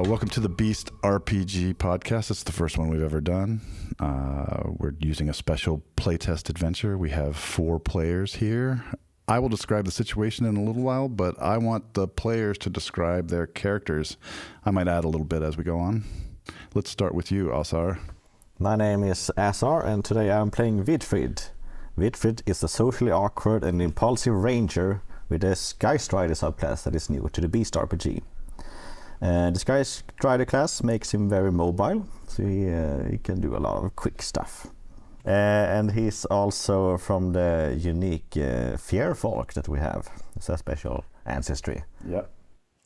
Welcome to the Beast RPG podcast. It's the first one we've ever done. We're using a special playtest adventure. We have 4 players here. I will describe the situation in a little while, but I want the players to describe their characters. I might add a little bit as we go on. Let's start with you, Assar. My name is Assar, and today I'm playing Vidfrid. Vidfrid is a socially awkward and impulsive ranger with a Sky Strider subclass that is new to the Beast RPG. The Sky Strider class makes him very mobile, so he can do a lot of quick stuff. And he's also from the unique Fjerfolk that we have. It's a special ancestry.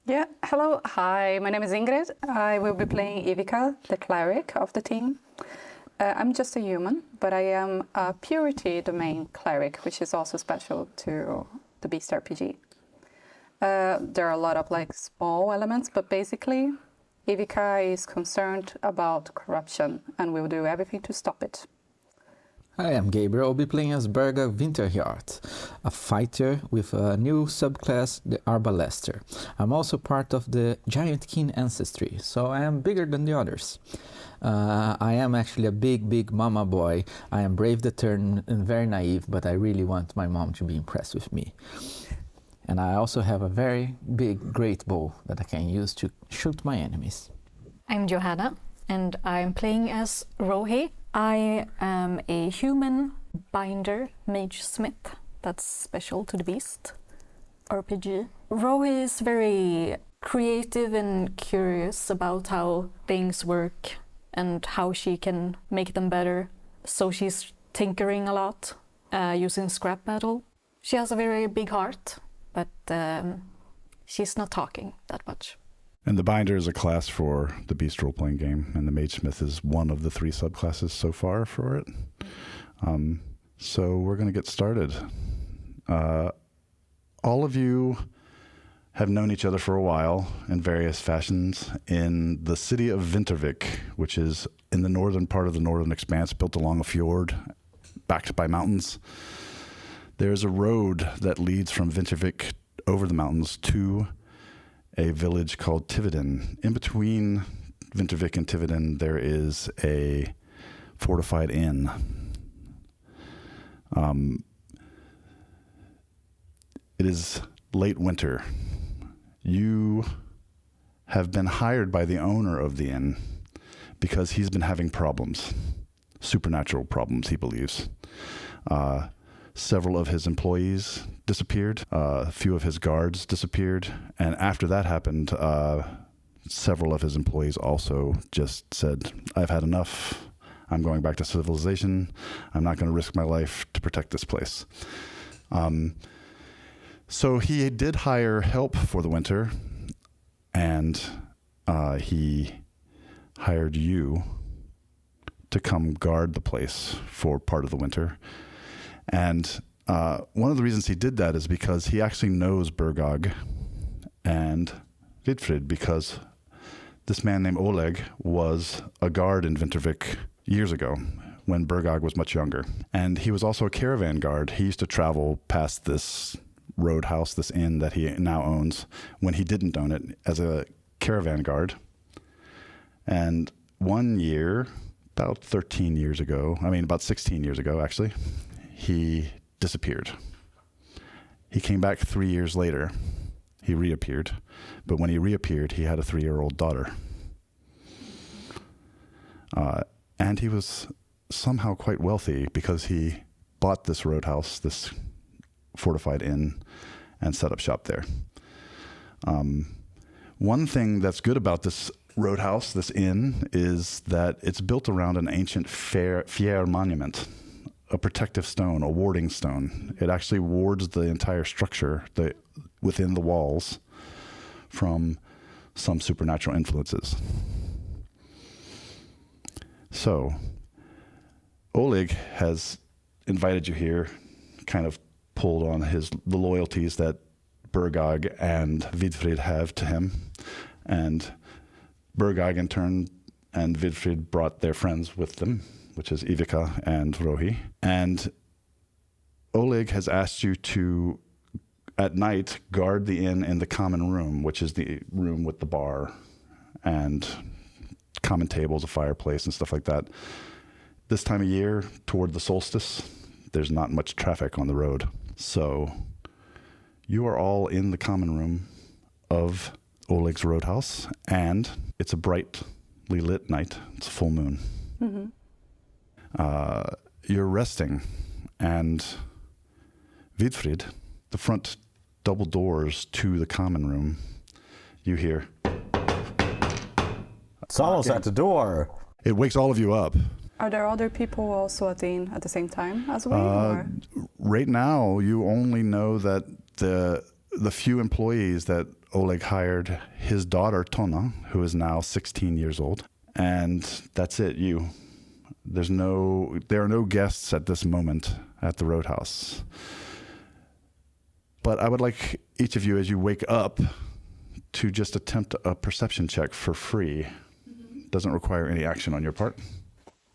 Yeah, hello, hi, my name is Ingrid. I will be playing Ivika, the Cleric of the team. I'm just a human, but I am a Purity domain Cleric, which is also special to the Beast RPG. There are a lot of small elements, but basically Ivika is concerned about corruption and will do everything to stop it. Hi, I'm Gabriel. I'll be playing as Bergag Winterhjart, a fighter with a new subclass, the Arbalester. I'm also part of the Giant King ancestry, so I am bigger than the others. I am actually a big mama boy. I am brave, determined, and very naive, but I really want my mom to be impressed with me. And I also have a very big, great bow that I can use to shoot my enemies. I'm Johanna, and I'm playing as Rohi. I am a human binder mage smith that's special to the Beast RPG. Rohi is very creative and curious about how things work and how she can make them better. So she's tinkering a lot, using scrap metal. She has a very big heart, but she's not talking that much. And the Binder is a class for the Beast role-playing game, and the Magesmith is one of the 3 subclasses so far for it. So we're going to get started. All of you have known each other for a while in various fashions in the city of Vintervik, which is in the northern part of the Northern Expanse, built along a fjord, backed by mountains. There's a road that leads from Vintervik over the mountains to a village called Tiveden. In between Vintervik and Tiveden, there is a fortified inn. It is late winter. You have been hired by the owner of the inn because he's been having problems, supernatural problems, he believes. Several of his employees disappeared. A few of his guards disappeared. And after that happened, several of his employees also just said, I've had enough. I'm going back to civilization. I'm not going to risk my life to protect this place. So he did hire help for the winter, and he hired you to come guard the place for part of the winter. And one of the reasons he did that is because he actually knows Bergag and Vidfrid, because this man named Oleg was a guard in Vintervik years ago when Bergag was much younger. And he was also a caravan guard. He used to travel past this roadhouse, this inn that he now owns, when he didn't own it, as a caravan guard. And one year, about 16 years ago, actually, he disappeared. He came back 3 years later. He reappeared. But when he reappeared, he had a 3-year-old daughter. And he was somehow quite wealthy because he bought this roadhouse, this fortified inn, and set up shop there. One thing that's good about this roadhouse, this inn, is that it's built around an ancient Fjer monument, a protective stone, a warding stone. It actually wards the entire structure within the walls from some supernatural influences. So, Oleg has invited you here, kind of pulled on the loyalties that Bergag and Vidfrid have to him. And Bergag, in turn, and Vidfrid brought their friends with them, which is Ivika and Rohi. And Oleg has asked you to, at night, guard the inn in the common room, which is the room with the bar and common tables, a fireplace, and stuff like that. This time of year, toward the solstice, there's not much traffic on the road. So you are all in the common room of Oleg's Roadhouse, and it's a brightly lit night. It's a full moon. Mm-hmm. You're resting, and Vidfrid, the front double doors to the common room, you hear. Someone's at the door. It wakes all of you up. Are there other people also at the inn at the same time as we? Or? Right now, you only know that the few employees that Oleg hired, his daughter Tona, who is now 16 years old, and that's it. There are no guests at this moment at the Roadhouse. But I would like each of you, as you wake up, to just attempt a perception check for free. Doesn't require any action on your part.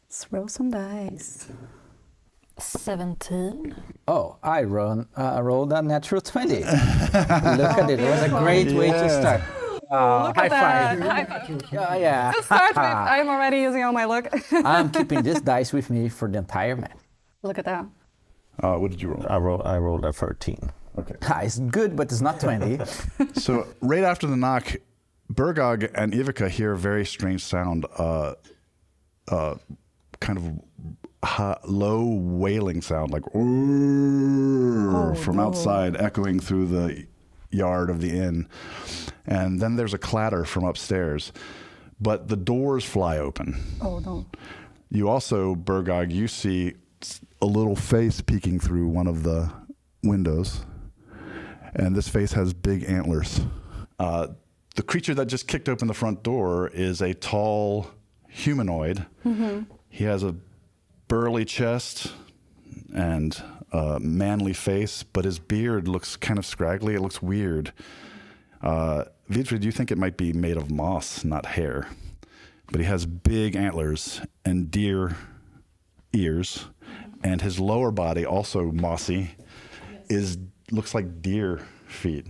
Let's roll some dice. 17. Oh, I rolled a natural 20. Look at it. It was a great way to start. Look high at that. five. High five. Yeah. To start with, I'm already using all my luck. I'm keeping this dice with me for the entire match. Look at that. What did you roll? I rolled a 13. Okay. It's good, but it's not 20. So right after the knock, Bergag and Ivika hear a very strange sound, kind of low wailing sound, like from outside, echoing through the yard of the inn. And then there's a clatter from upstairs, but the doors fly open. Oh no. You also, Bergag, you see a little face peeking through one of the windows, and this face has big antlers. The creature that just kicked open the front door is a tall humanoid. Mm-hmm. He has a burly chest and a manly face, but his beard looks kind of scraggly. It looks weird. Vidfrid, you think it might be made of moss, not hair. But he has big antlers and deer ears, and his lower body, also mossy, looks like deer feet.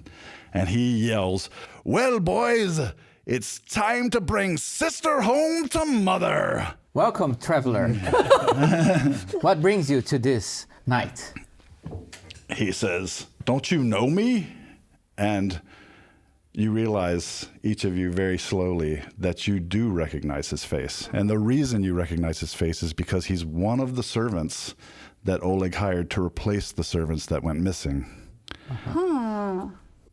And he yells, "Well, boys, it's time to bring sister home to mother." Welcome, traveler. What brings you to this night? He says, "Don't you know me?" And you realize, each of you very slowly, that you do recognize his face. And the reason you recognize his face is because he's one of the servants that Oleg hired to replace the servants that went missing. Huh.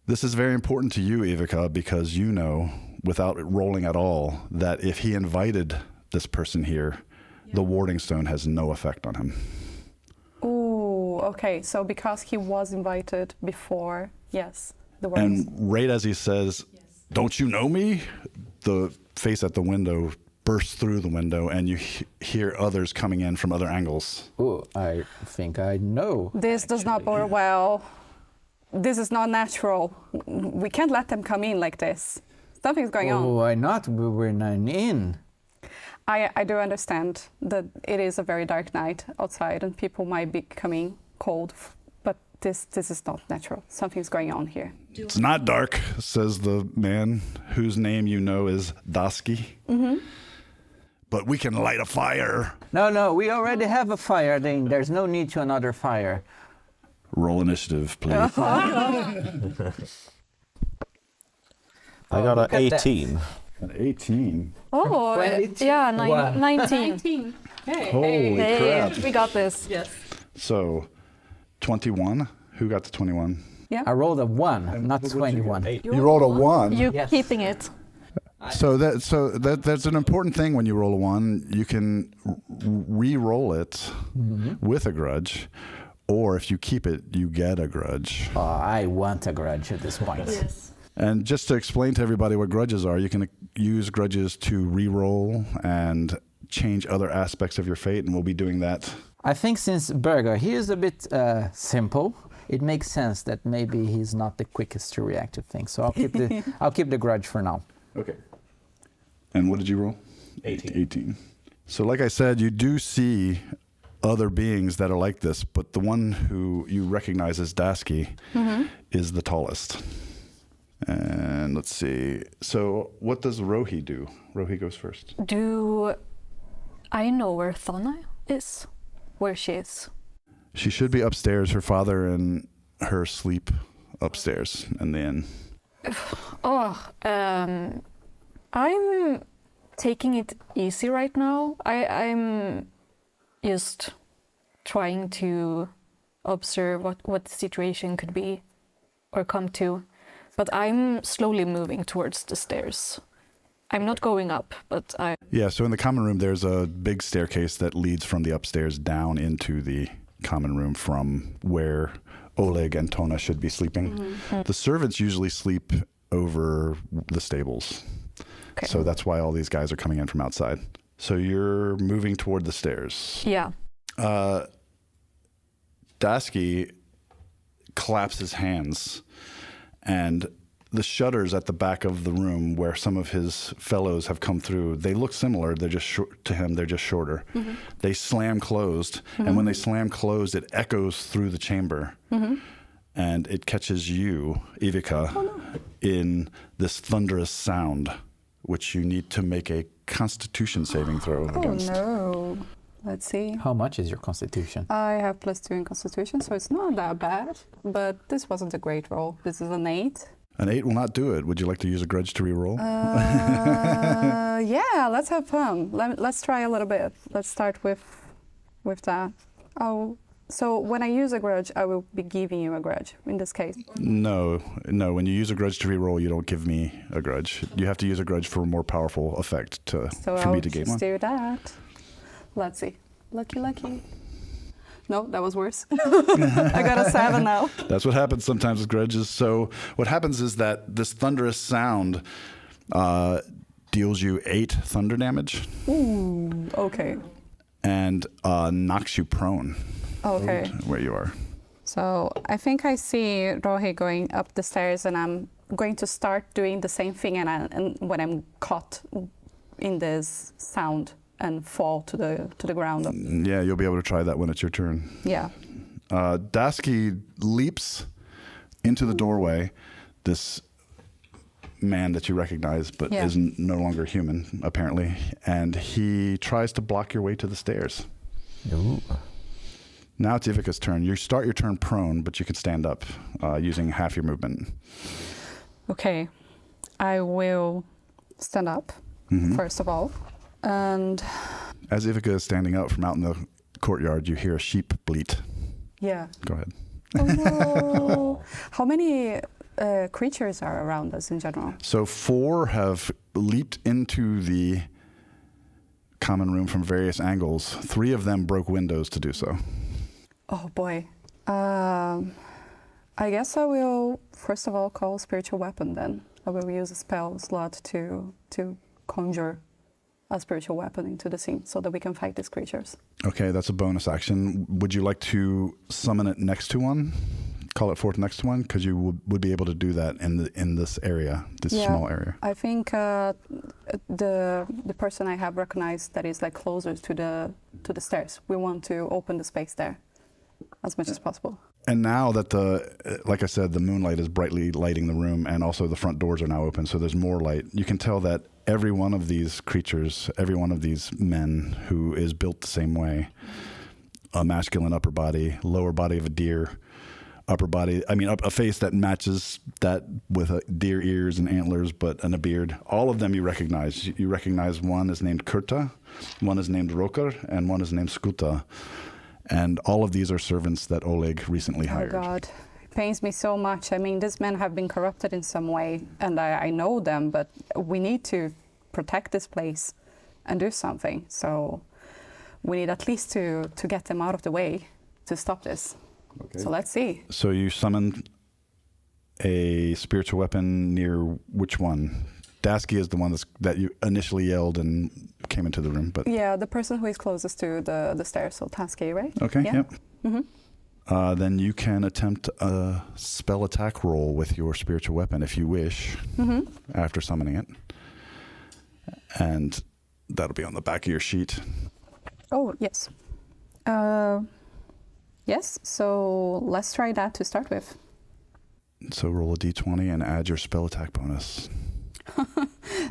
This is very important to you, Ivika, because you know, without rolling at all, that if he invited this person here, the warding stone has no effect on him. Oh, okay. So because he was invited before, yes. And right as he says, "Don't you know me?" the face at the window bursts through the window, and you hear others coming in from other angles. Oh, I think I know. This does not bode well. This is not natural. We can't let them come in like this. Something's going on. Why not? We're in an inn. I do understand that it is a very dark night outside and people might be coming cold, but this is not natural. Something's going on here. "It's not dark," says the man whose name you know is Daski. Mm-hmm. "But we can light a fire." No, we already have a fire, then there's no need to another fire. Roll initiative, please. I got an 18. An 18. Oh, 22. yeah, 19. Holy crap. We got this. Yes. So, 21. Who got the 21? Yeah. I rolled a 1, not 21. You rolled a 1. You Yes. keeping it. So that's an important thing when you roll a 1. You can re-roll it with a grudge, or if you keep it, you get a grudge. I want a grudge at this point. Yes. And just to explain to everybody what grudges are, you can use grudges to re-roll and change other aspects of your fate, and we'll be doing that. I think since Berger, he is a bit simple, it makes sense that maybe he's not the quickest to react to things. So I'll keep the grudge for now. Okay. And what did you roll? 18. So like I said, you do see other beings that are like this, but the one who you recognize as Daski is the tallest. And let's see. So what does Rohi do? Rohi goes first. Do I know where Thonna is? Where she is? She should be upstairs. Her father and her sleep upstairs in the inn. I'm taking it easy right now. I'm just trying to observe what the situation could be or come to. But I'm slowly moving towards the stairs. I'm not going up, but I... Yeah, so in the common room, there's a big staircase that leads from the upstairs down into the common room from where Oleg and Tona should be sleeping. Mm-hmm. The servants usually sleep over the stables. Okay. So that's why all these guys are coming in from outside. So you're moving toward the stairs. Yeah. Dasky claps his hands, and the shutters at the back of the room where some of his fellows have come through, they look similar. They're just to him, they're just shorter. Mm-hmm. They slam closed, and when they slam closed, it echoes through the chamber. Mm-hmm. And it catches you, Ivika, in this thunderous sound, which you need to make a Constitution saving throw against. Oh no. Let's see. How much is your constitution? I have +2 in Constitution, so it's not that bad. But this wasn't a great roll. This is an 8. An 8 will not do it. Would you like to use a grudge to reroll? Yeah, let's have fun. Let's try a little bit. Let's start with that. Oh, so when I use a grudge, I will be giving you a grudge in this case. No. When you use a grudge to reroll, you don't give me a grudge. You have to use a grudge for a more powerful effect for me to gain one. So I'll just do that. Let's see. Lucky. No, that was worse. I got a 7 now. That's what happens sometimes with grudges. So what happens is that this thunderous sound deals you 8 thunder damage. Ooh, okay. And knocks you prone. Okay. Where you are. So I think I see Rohi going up the stairs, and I'm going to start doing the same thing and when I'm caught in this sound and fall to the ground. Yeah, you'll be able to try that when it's your turn. Yeah. Dasky leaps into the doorway, this man that you recognize but is no longer human, apparently, and he tries to block your way to the stairs. Ooh. Now it's Ivika's turn. You start your turn prone, but you can stand up using half your movement. Okay. I will stand up, first of all. And as Ivika is standing up from out in the courtyard, you hear a sheep bleat. Yeah. Go ahead. Oh no. How many creatures are around us in general? So 4 have leaped into the common room from various angles. 3 of them broke windows to do so. Oh boy. I guess I will first of all call spiritual weapon then. I will use a spell slot to conjure a spiritual weapon into the scene so that we can fight these creatures. Okay, that's a bonus action. Would you like to summon it next to one? Call it forth next to one? Because you would be able to do that in this area, this small area. I think the person I have recognized that is like closer to the stairs. We want to open the space there as much as possible. And now that like I said, the moonlight is brightly lighting the room, and also the front doors are now open, so there's more light. You can tell that every one of these creatures, every one of these men who is built the same way, a masculine upper body, lower body of a deer, a face that matches that with deer ears and antlers, and a beard. All of them you recognize. You recognize one is named Kurta, one is named Roker, and one is named Skuta. And all of these are servants that Oleg recently hired. Oh God, it pains me so much. I mean, these men have been corrupted in some way, and I know them, but we need to protect this place and do something. So we need at least to get them out of the way to stop this. Okay. So let's see. So you summoned a spiritual weapon near which one? Dasky is the one that you initially yelled and came into the room, but yeah, the person who is closest to the stairs, so Dasky, right? Okay, yeah. Yep. Mm-hmm. Then you can attempt a spell attack roll with your spiritual weapon if you wish, after summoning it. And that'll be on the back of your sheet. Oh, yes. Yes, so let's try that to start with. So roll a d20 and add your spell attack bonus.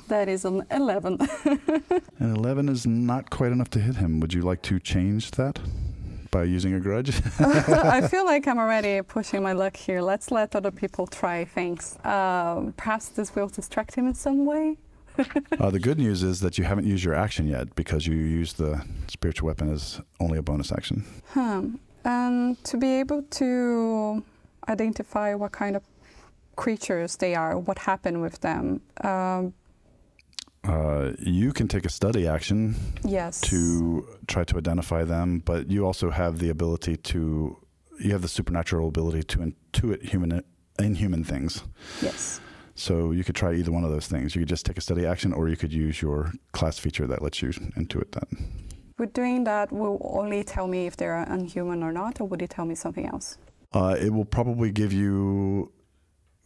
That is an 11. And 11 is not quite enough to hit him. Would you like to change that by using a grudge? I feel like I'm already pushing my luck here. Let's let other people try things. Perhaps this will distract him in some way. The good news is that you haven't used your action yet because you used the spiritual weapon as only a bonus action. And to be able to identify what kind of creatures they are, what happened with them. You can take a study action Yes. to try to identify them, but you also have the ability to, you have the supernatural ability to intuit inhuman things. Yes. So you could try either one of those things. You could just take a study action, or you could use your class feature that lets you intuit that. Would doing that will only tell me if they're unhuman or not, or would it tell me something else? It will probably give you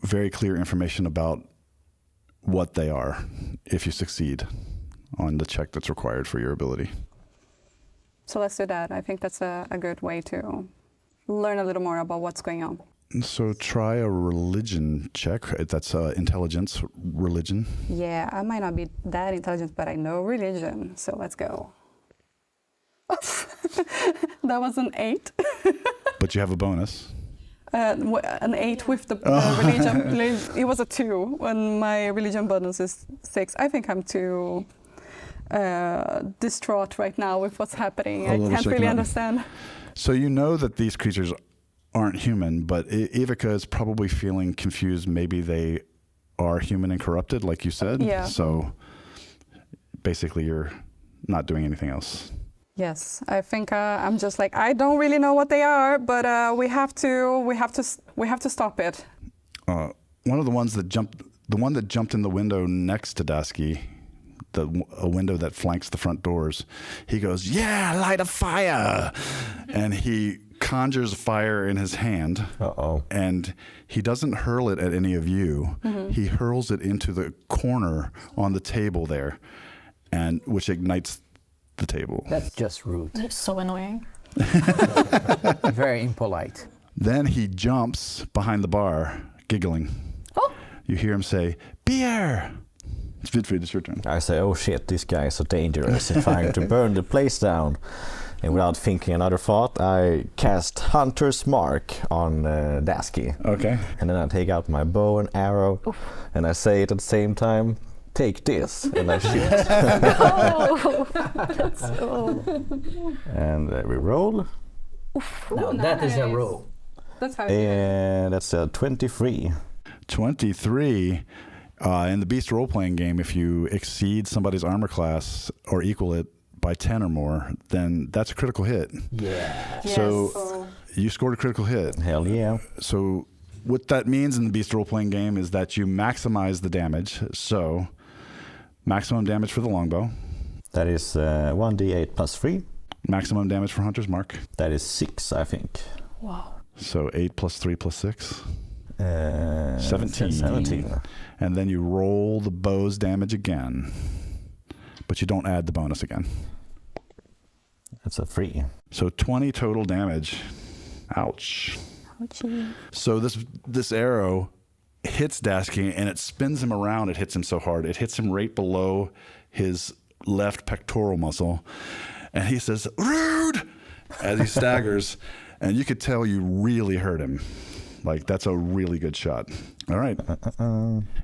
very clear information about what they are if you succeed on the check that's required for your ability. So let's do that. I think that's a good way to learn a little more about what's going on. So try a religion check. That's intelligence, religion. Yeah, I might not be that intelligent, but I know religion. So let's go. That was an 8. But you have a bonus. An 8 with the religion. It was a 2, and my religion bonus is 6. I think I'm too distraught right now with what's happening. I can't really understand. So you know that these creatures aren't human, but Ivika is probably feeling confused. Maybe they are human and corrupted, like you said. Yeah. So basically, you're not doing anything else. Yes, I think I'm just like, I don't really know what they are, but we have to stop it. One of the ones that jumped in the window next to Dasky, a window that flanks the front doors, he goes, "Yeah, light a fire!" And he conjures fire in his hand. Uh-oh. And he doesn't hurl it at any of you. Mm-hmm. He hurls it into the corner on the table there, and which ignites the table. That's just rude. It's so annoying. Very impolite. Then he jumps behind the bar, giggling. Oh! You hear him say, "Beer!" It's Vidfrid, it's your turn. I say, oh shit, this guy is so dangerous. He's trying to burn the place down. And without thinking another thought, I cast Hunter's Mark on Dasky. Okay. And then I take out my bow and arrow, and I say it at the same time, "Take this," and I shoot. And we roll. Now that is a roll. That's how. And that's a 23. 23. In the Beast role-playing game, if you exceed somebody's armor class or equal it by 10 or more, then that's a critical hit. Yeah. So you scored a critical hit. Hell yeah. So what that means in the Beast role-playing game is that you maximize the damage. So maximum damage for the longbow. That is 1d8 plus 3. Maximum damage for Hunter's Mark. That is 6, I think. Wow. So 8 plus 3 plus 6. 17. 17. And then you roll the bow's damage again. But you don't add the bonus again. That's a 3. So 20 total damage. Ouch. Ouchie. So this arrow hits Dasky and it spins him around. It hits him so hard. It hits him right below his left pectoral muscle. And he says, "Rude!" as he staggers. And you could tell you really hurt him. Like, that's a really good shot. All right.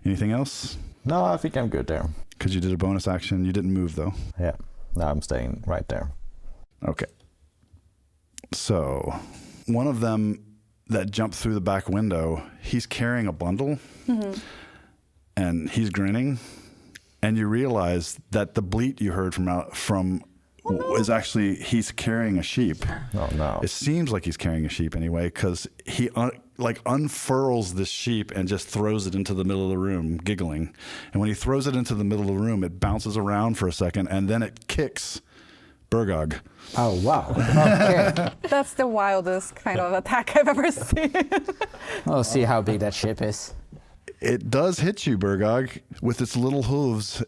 Anything else? No, I think I'm good there. Because you did a bonus action. You didn't move, though. Yeah. No, I'm staying right there. Okay. So one of them that jumped through the back window, he's carrying a bundle. Mm-hmm. And he's grinning. And you realize that the bleat you heard from is actually, he's carrying a sheep. Oh, no. It seems like he's carrying a sheep anyway, because he unfurls this sheep and just throws it into the middle of the room, giggling. And when he throws it into the middle of the room, it bounces around for a second, and then it kicks Bergag. Oh, wow. Okay. That's the wildest kind of attack I've ever seen. We'll see how big that ship is. It does hit you, Bergag, with its little hooves.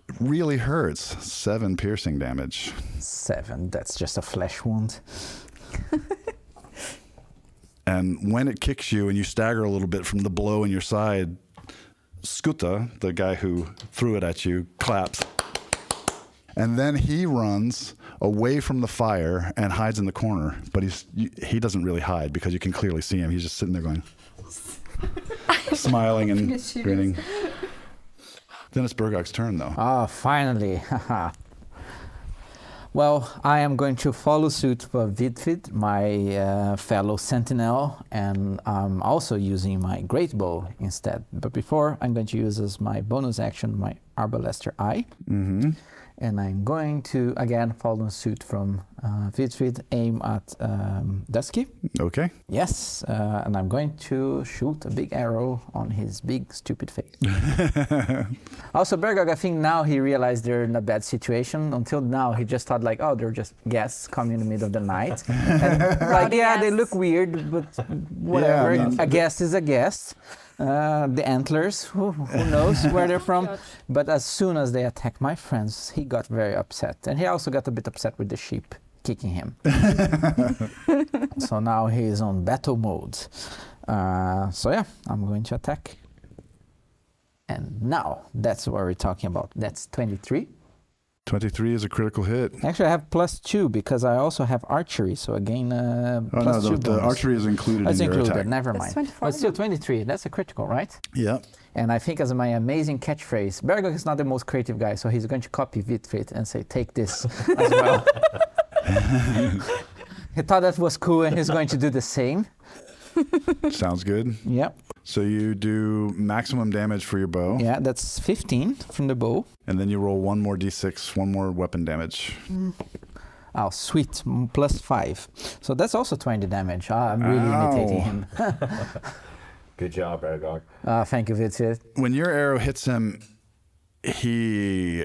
It really hurts. 7 piercing damage. 7, that's just a flesh wound. And when it kicks you and you stagger a little bit from the blow in your side, Skutta, the guy who threw it at you, claps. And then he runs away from the fire and hides in the corner. But he doesn't really hide because you can clearly see him. He's just sitting there going, smiling and grinning. Then it's Bergag's turn, though. Oh, finally. Well, I am going to follow suit for Vidfrid, my fellow sentinel, and I'm also using my great bow instead. But before, I'm going to use as my bonus action my Arbalester eye. Mm-hmm. And I'm going to, again, follow suit from Vidfrid, aim at Dusky. Okay. Yes, and I'm going to shoot a big arrow on his big, stupid face. Also, Bergag, I think now he realized they're in a bad situation. Until now, he just thought like, oh, they're just guests coming in the middle of the night. And, like, yeah, they look weird, but whatever. Yeah, I mean, a guest is a guest. The antlers, who knows where they're from. But as soon as they attacked my friends, he got very upset. And he also got a bit upset with the sheep kicking him. So now he is on battle mode. So yeah, I'm going to attack. And now, that's what we're talking about. That's 23. 23 is a critical hit. Actually, I have +2 because I also have archery. So again, +2 the bonus. archery is included It's in your included, attack. never That's mind. 24. But still 23, that's a critical, right? Yeah. And I think as my amazing catchphrase, Bergag is not the most creative guy, so he's going to copy Vidfrid and say, take this as well. He thought that was cool and he's going to do the same. Sounds good. Yep. So you do maximum damage for your bow. Yeah, that's 15 from the bow. And then you roll one more d6, one more weapon damage. Oh, sweet, +5. So that's also 20 damage. I'm really imitating him. Good job, Bergag. Thank you, Vidfrid. When your arrow hits him, he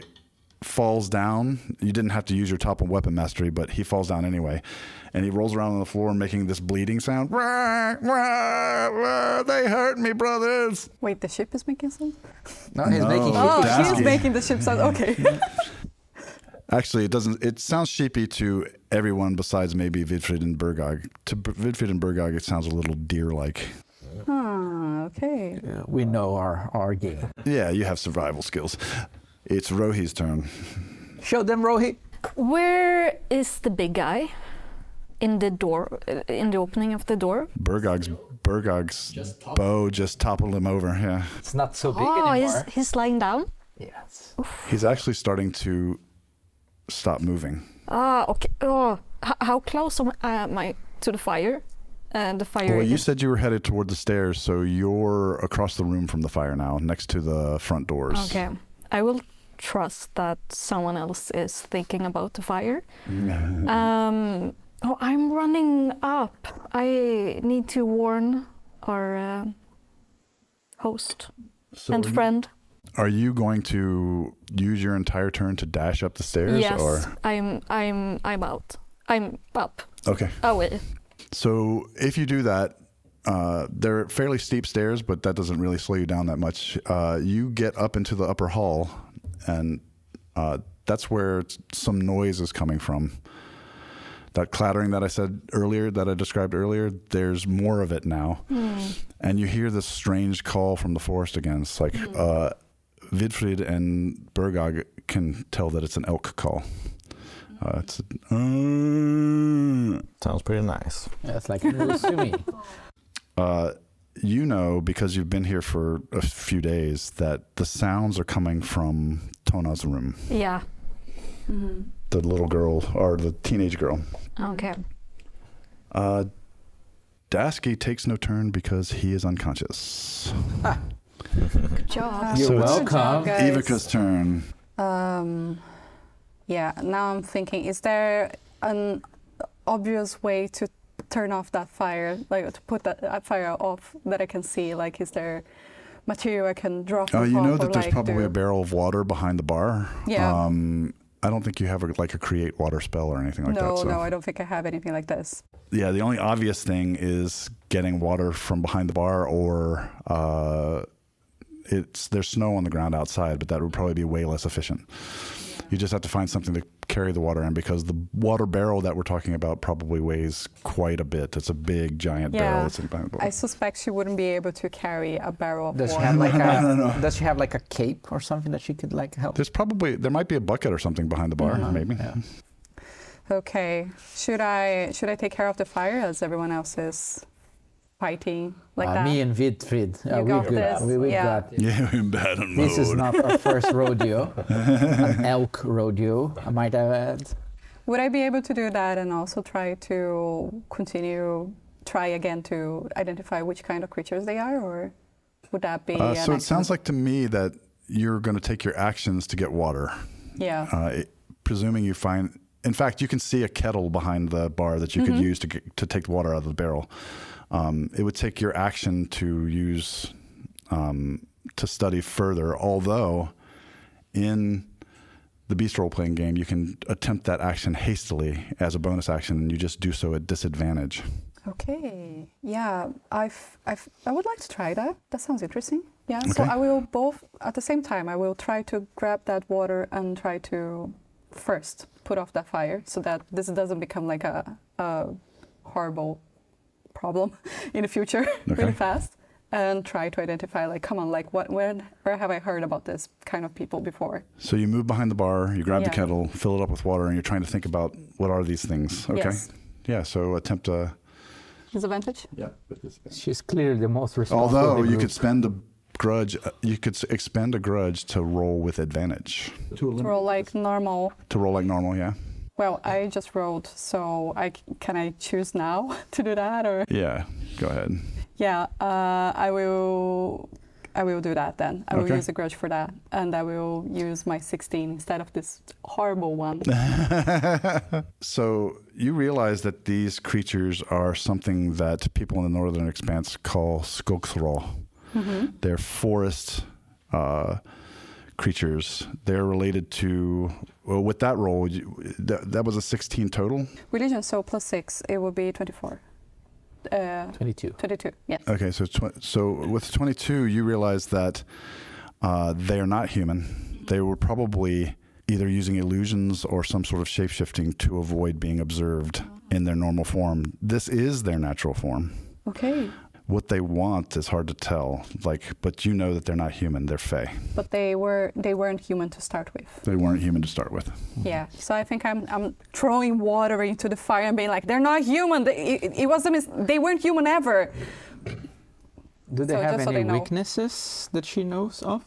falls down. You didn't have to use your top of weapon mastery, but he falls down anyway. And he rolls around on the floor making this bleeding sound. Rah, rah, rah, they hurt me, brothers. Wait, the ship is making sound? No, he's making Oh, Dasky. she's making the ship sound. Okay. Actually, it doesn't. It sounds sheepy to everyone besides maybe Vidfrid and Bergag. To Vidfrid and Bergag, it sounds a little deer-like. Okay. We know our game. Yeah, you have survival skills. It's Rohi's turn. Show them, Rohi. Where is the big guy? In the door, in the opening of the door? Bergag's bow just toppled him over. Yeah, It's not so big Oh, anymore. he's lying down? Yes. he's actually starting to stop moving. Ah, okay. Oh, how close am I to the fire? The fire. Well, you said you were headed toward the stairs, so you're across the room from the fire now, next to the front doors. Okay. I will trust that someone else is thinking about the fire. Oh, I'm running up. I need to warn our host and friend. Are you going to use your entire turn to dash up the stairs? Yes, Or? I'm out. I'm up. Okay. Away. So if you do that, they're fairly steep stairs, but that doesn't really slow you down that much. You get up into the upper hall, and that's where some noise is coming from. That clattering that I said earlier, that I described earlier, there's more of it now. And you hear this strange call from the forest again. It's like Vidfrid and Bergag can tell that it's an elk call. It's Sounds pretty nice. That's like news to me. you know, because you've been here for a few days, that the sounds are coming from Tona's room. Yeah. The little girl, or the teenage girl. Okay. Dasky takes no turn because he is unconscious. Good job. You're So it's welcome. guys. Ivika's turn. Yeah, now I'm thinking, is there an obvious way to turn off that fire, like to put that fire off that I can see? Like, is there material I can drop on You top know or, that there's like, probably do- a barrel of water behind the bar. Yeah. I don't think you have a create water spell or anything like that. So. No, I don't think I have anything like this. Yeah, the only obvious thing is getting water from behind the bar, or there's snow on the ground outside, but that would probably be way less efficient. You just have to find something to carry the water in, because the water barrel that we're talking about probably weighs quite a bit. It's a big, giant barrel that's sitting behind the bar. I suspect she wouldn't be able to carry a barrel of Does she water. have like No. Does she have like a cape or something that she could like help? There might be a bucket or something behind the bar, maybe. Yeah. Okay, should I take care of the fire as everyone else is fighting like that? Me and Vidfrid, You got this, we yeah. got. Yeah, in battle mode. This is not our first rodeo, an elk rodeo, I might have added. Would I be able to do that and also try again to identify which kind of creatures they are, or would that be? So it sounds like to me that you're going to take your actions to get water. Yeah. Presuming you find, in fact, you can see a kettle behind the bar that you could use to take the water out of the barrel. It would take your action to use to study further, although in the Beast role-playing game, you can attempt that action hastily as a bonus action, and you just do so at disadvantage. Okay. Yeah, I would like to try that. That sounds interesting. Yeah. Okay. So I will both at the same time. I will try to grab that water and try to first put off that fire, so that this doesn't become like a horrible problem in the future really fast. And try to identify, like, come on, like, where have I heard about this kind of people before? So you move behind the bar, you grab the kettle, fill it up with water, and you're trying to think about what are these things. Okay. Yes. Yeah. So attempt a. Disadvantage? Yeah. She's clearly the most responsible. Although you could spend a grudge, you could expend a grudge to roll with advantage. To roll like normal. To roll like normal, yeah. Well, I just rolled, so can I choose now to do that, or? Yeah. Go ahead. Yeah, I will do that then. I will use a grudge for that, and I will use my 16 instead of this horrible one. So you realize that these creatures are something that people in the Northern Expanse call skogthrall. They're forest creatures. They're related to, well, with that roll, that was a 16 total? Religion, so plus 6, it will be 24. 22. 22, yes. Okay, so with 22, you realize that they are not human. They were probably either using illusions or some sort of shape-shifting to avoid being observed in their normal form. This is their natural form. Okay. What they want is hard to tell, but you know that they're not human, they're fae. But they weren't human to start with. They weren't human to start with. Yeah, so I think I'm throwing water into the fire and being like, they're not human. They weren't human ever. Do they So have just so any they know. weaknesses that she knows of?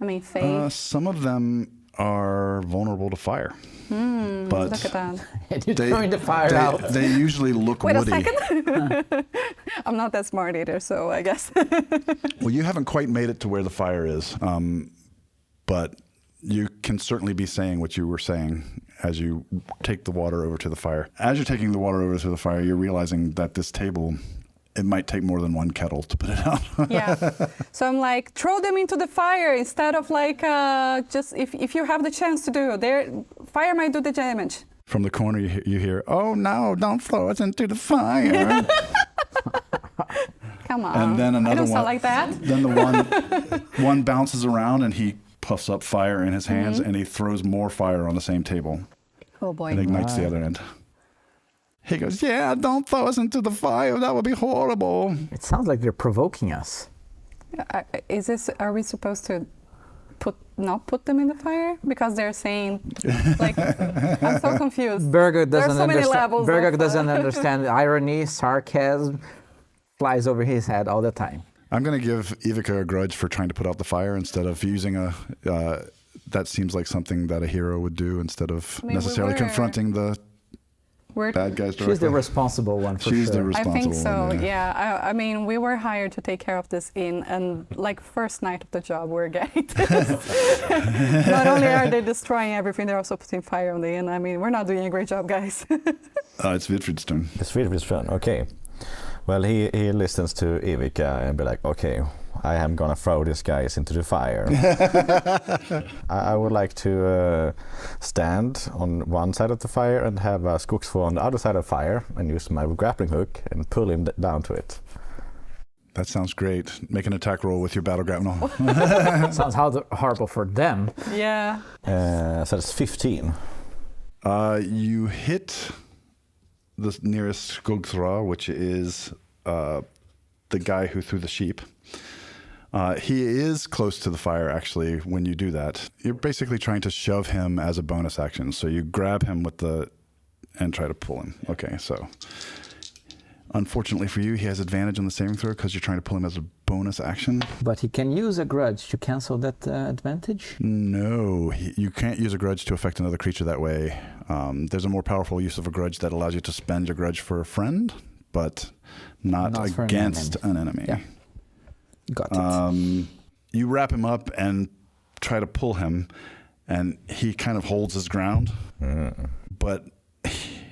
I mean, fae. Some of them are vulnerable to fire. But Look at that. And you're throwing the fire out. they usually look Wait woody. a second. I'm not that smart either, so I guess. Well, you haven't quite made it to where the fire is, but you can certainly be saying what you were saying as you take the water over to the fire. As you're taking the water over to the fire, you're realizing that this table, it might take more than one kettle to put it out. Yeah. So I'm like, throw them into the fire instead of like, just if you have the chance to do, fire might do the damage. From the corner, you hear, "Oh no, don't throw us into the fire." Come on. And then another I don't one. sound like that. Then the one bounces around and he puffs up fire in his hands and he throws more fire on the same table Oh boy. and ignites the other end. He goes, "Yeah, don't throw us into the fire. That would be horrible." It sounds like they're provoking us. Are we supposed to not put them in the fire? Because they're saying, like, I'm so confused. Bergag There are doesn't so many understand. levels Bergag of, doesn't understand irony, sarcasm, flies over his head all the time. I'm going to give Ivika a grudge for trying to put out the fire instead of using that seems like something that a hero would do instead of necessarily confronting the bad guys directly. She's the responsible one for She's sure. the responsible I think so, one, yeah. I mean, we were hired to take care of this inn, and like first night of the job, we're getting this. Not only are they destroying everything, they're also putting fire on the inn. I mean, we're not doing a great job, guys. It's Vidfrid's turn. It's Vidfrid's turn. Okay. Well, he listens to Ivika and be like, okay, I am gonna throw these guys into the fire. I would like to stand on one side of the fire and have a skogsfår on the other side of the fire and use my grappling hook and pull him down to it. That sounds great. Make an attack roll with your battle grapnel. Sounds horrible for them. Yeah. So that's 15. You hit the nearest Skogthra, which is the guy who threw the sheep. He is close to the fire, actually, when you do that. You're basically trying to shove him as a bonus action. So you grab him and try to pull him. Okay, so unfortunately for you, he has advantage on the saving throw because you're trying to pull him as a bonus action. But he can use a grudge to cancel that advantage? No, you can't use a grudge to affect another creature that way. There's a more powerful use of a grudge that allows you to spend your grudge for a friend, but not against an enemy. Yeah. Got it. You wrap him up and try to pull him, and he kind of holds his ground. But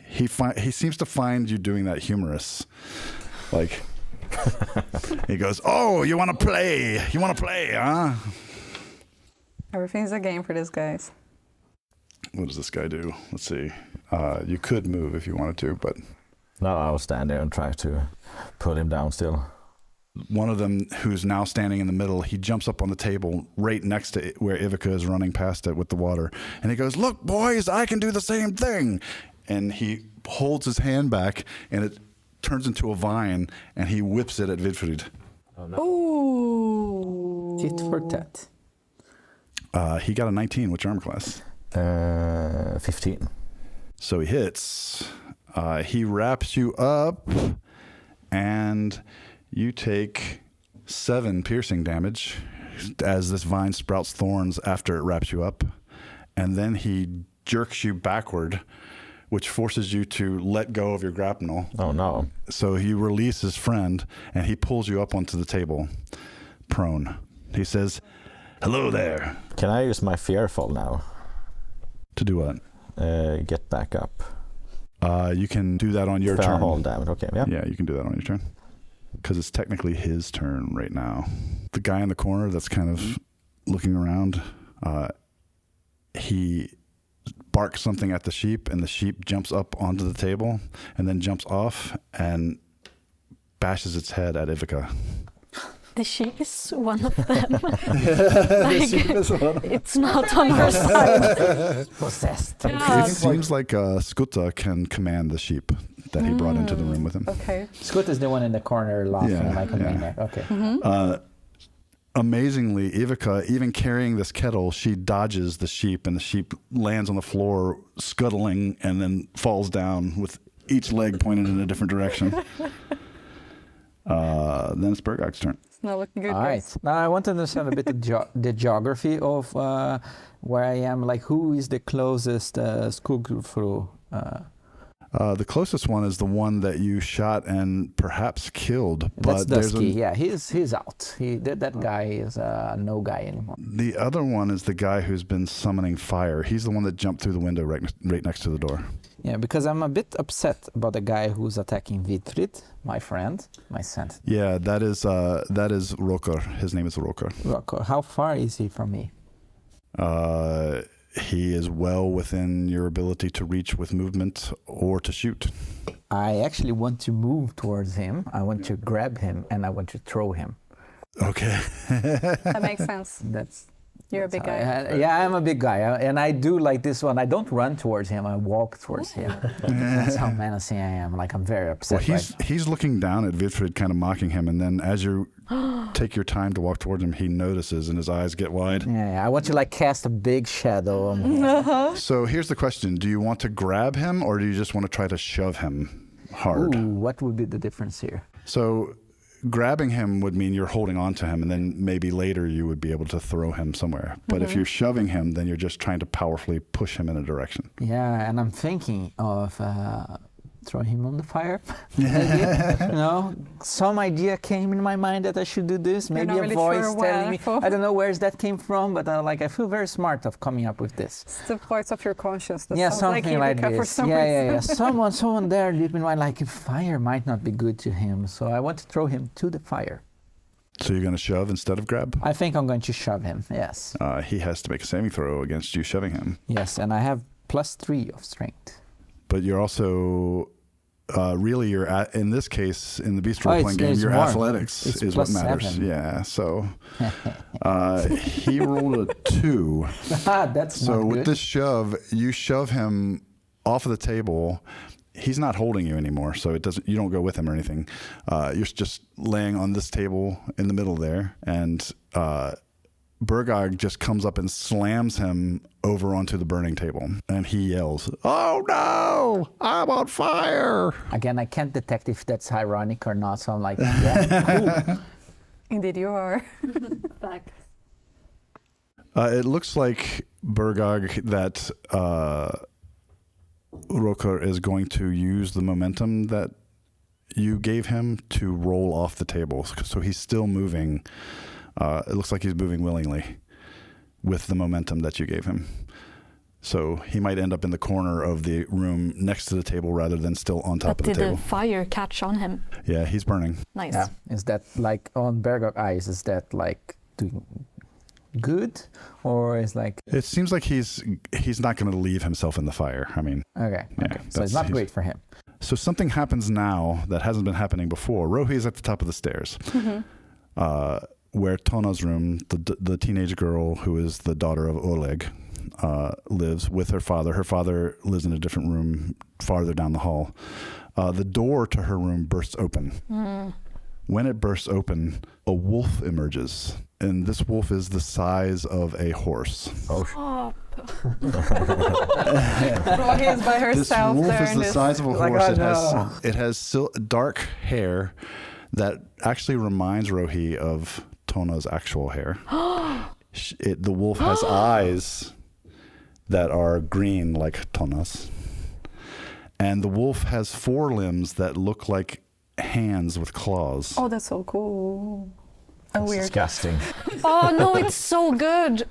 he seems to find you doing that humorous. Like, he goes, "Oh, you want to play? You want to play, huh?" Everything's a game for these guys. What does this guy do? Let's see. You could move if you wanted to, but... No, I'll stand there and try to pull him down still. One of them, who's now standing in the middle, he jumps up on the table right next to where Ivika is running past it with the water. And he goes, "Look, boys, I can do the same thing." And he holds his hand back, and it turns into a vine, and he whips it at Vidfrid. Oh, no. Ooh. Tit for tat. He got a 19. What's your armor class? 15. So he hits. He wraps you up, and you take 7 piercing damage as this vine sprouts thorns after it wraps you up. And then he jerks you backward, which forces you to let go of your grapnel. Oh, no. So he releases his friend, and he pulls you up onto the table, prone. He says, "Hello there." Can I use my Fearful now? To do what? Get back up. You can do that on your turn. Hold damage, okay, yeah. Yeah, you can do that on your turn. Because it's technically his turn right now. The guy in the corner that's kind of looking around, he barks something at the sheep, and the sheep jumps up onto the table and then jumps off and bashes its head at Ivika. The sheep is one of them. It's not on her side. Possessed. Yeah. It seems like Skutta can command the sheep that he brought into the room with him. Okay. Scott is the one in the corner laughing like a maniac. Okay. Amazingly, Ivika, even carrying this kettle, she dodges the sheep, and the sheep lands on the floor, scuttling, and then falls down with each leg pointed in a different direction. Then it's Bergag's turn. It's not looking good. All right. guys. Now I want to understand a bit the geography of where I am. Like, who is the closest Skogthra? The closest one is the one that you shot and perhaps killed. That's But there's Dusky. Yeah, he's out. That guy is no guy anymore. the other one is the guy who's been summoning fire. He's the one that jumped through the window right next to the door. Yeah, because I'm a bit upset about the guy who's attacking Vidfrid, my friend, my son. Yeah, that is Roker. His name is Roker. Rocco. How far is he from me? He is well within your ability to reach with movement or to shoot. I actually want to move towards him. I want to grab him and I want to throw him. Okay. That makes sense. You're a big guy. Yeah, I'm a big guy, and I do like this one. I don't run towards him; I walk towards him. That's how menacing I am. Like, I'm very upset. Well, he's looking down at Vidfrid, kind of mocking him, and then as you take your time to walk towards him, he notices, and his eyes get wide. Yeah, I want to like cast a big shadow on him. So here's the question: do you want to grab him, or do you just want to try to shove him hard? Ooh, what would be the difference here? So grabbing him would mean you're holding on to him, and then maybe later you would be able to throw him somewhere. But if you're shoving him, then you're just trying to powerfully push him in a direction. Yeah, and I'm thinking of throwing him on the fire. Maybe. You know, some idea came in my mind that I should do this. Maybe not a really voice sure telling me. where. I don't know where that came from, but I feel very smart of coming up with this. It's the voice of your conscience. That Yeah, sounds something like Ivika this. for some Yeah. reason. Someone there deep in my like fire might not be good to him, so I want to throw him to the fire. So you're going to shove instead of grab? I think I'm going to shove him. Yes. He has to make a saving throw against you shoving him. Yes, and I have +3 of strength. But you're also really in this case in the Beast role playing game, it's your more. athletics It's is what matters. +7. Yeah. So he rolled a 2. That's So not with good. this shove, you shove him off of the table. He's not holding you anymore, so you don't go with him or anything. You're just laying on this table in the middle there, and Bergag just comes up and slams him over onto the burning table, and he yells, "Oh no, I'm on fire!" Again, I can't detect if that's ironic or not, so I'm like, yeah, cool. Indeed, you are. Back. It looks like Bergag that Roker is going to use the momentum that you gave him to roll off the table. So he's still moving. It looks like he's moving willingly with the momentum that you gave him. So he might end up in the corner of the room next to the table rather than still on top of the table. Did the fire catch on him? Yeah, he's burning. Nice. Yeah. Is that like on Bergag eyes? Is that like doing good, or is like? It seems like he's not going to leave himself in the fire. I mean, Okay. Yeah, So it's not great for him. So something happens now that hasn't been happening before. Rohi is at the top of the stairs, where Tona's room, the teenage girl who is the daughter of Oleg, lives with her father. Her father lives in a different room farther down the hall. The door to her room bursts open. When it bursts open, a wolf emerges. And this wolf is the size of a horse. Oh, Rohi is by This herself wolf there is in the this. size of a Like, horse. oh, It has dark hair that actually reminds Rohi of Tona's actual hair. The wolf has eyes that are green like Tona's. And the wolf has forelimbs that look like hands with claws. Oh, that's so cool. And weird. Disgusting. oh no, it's so good.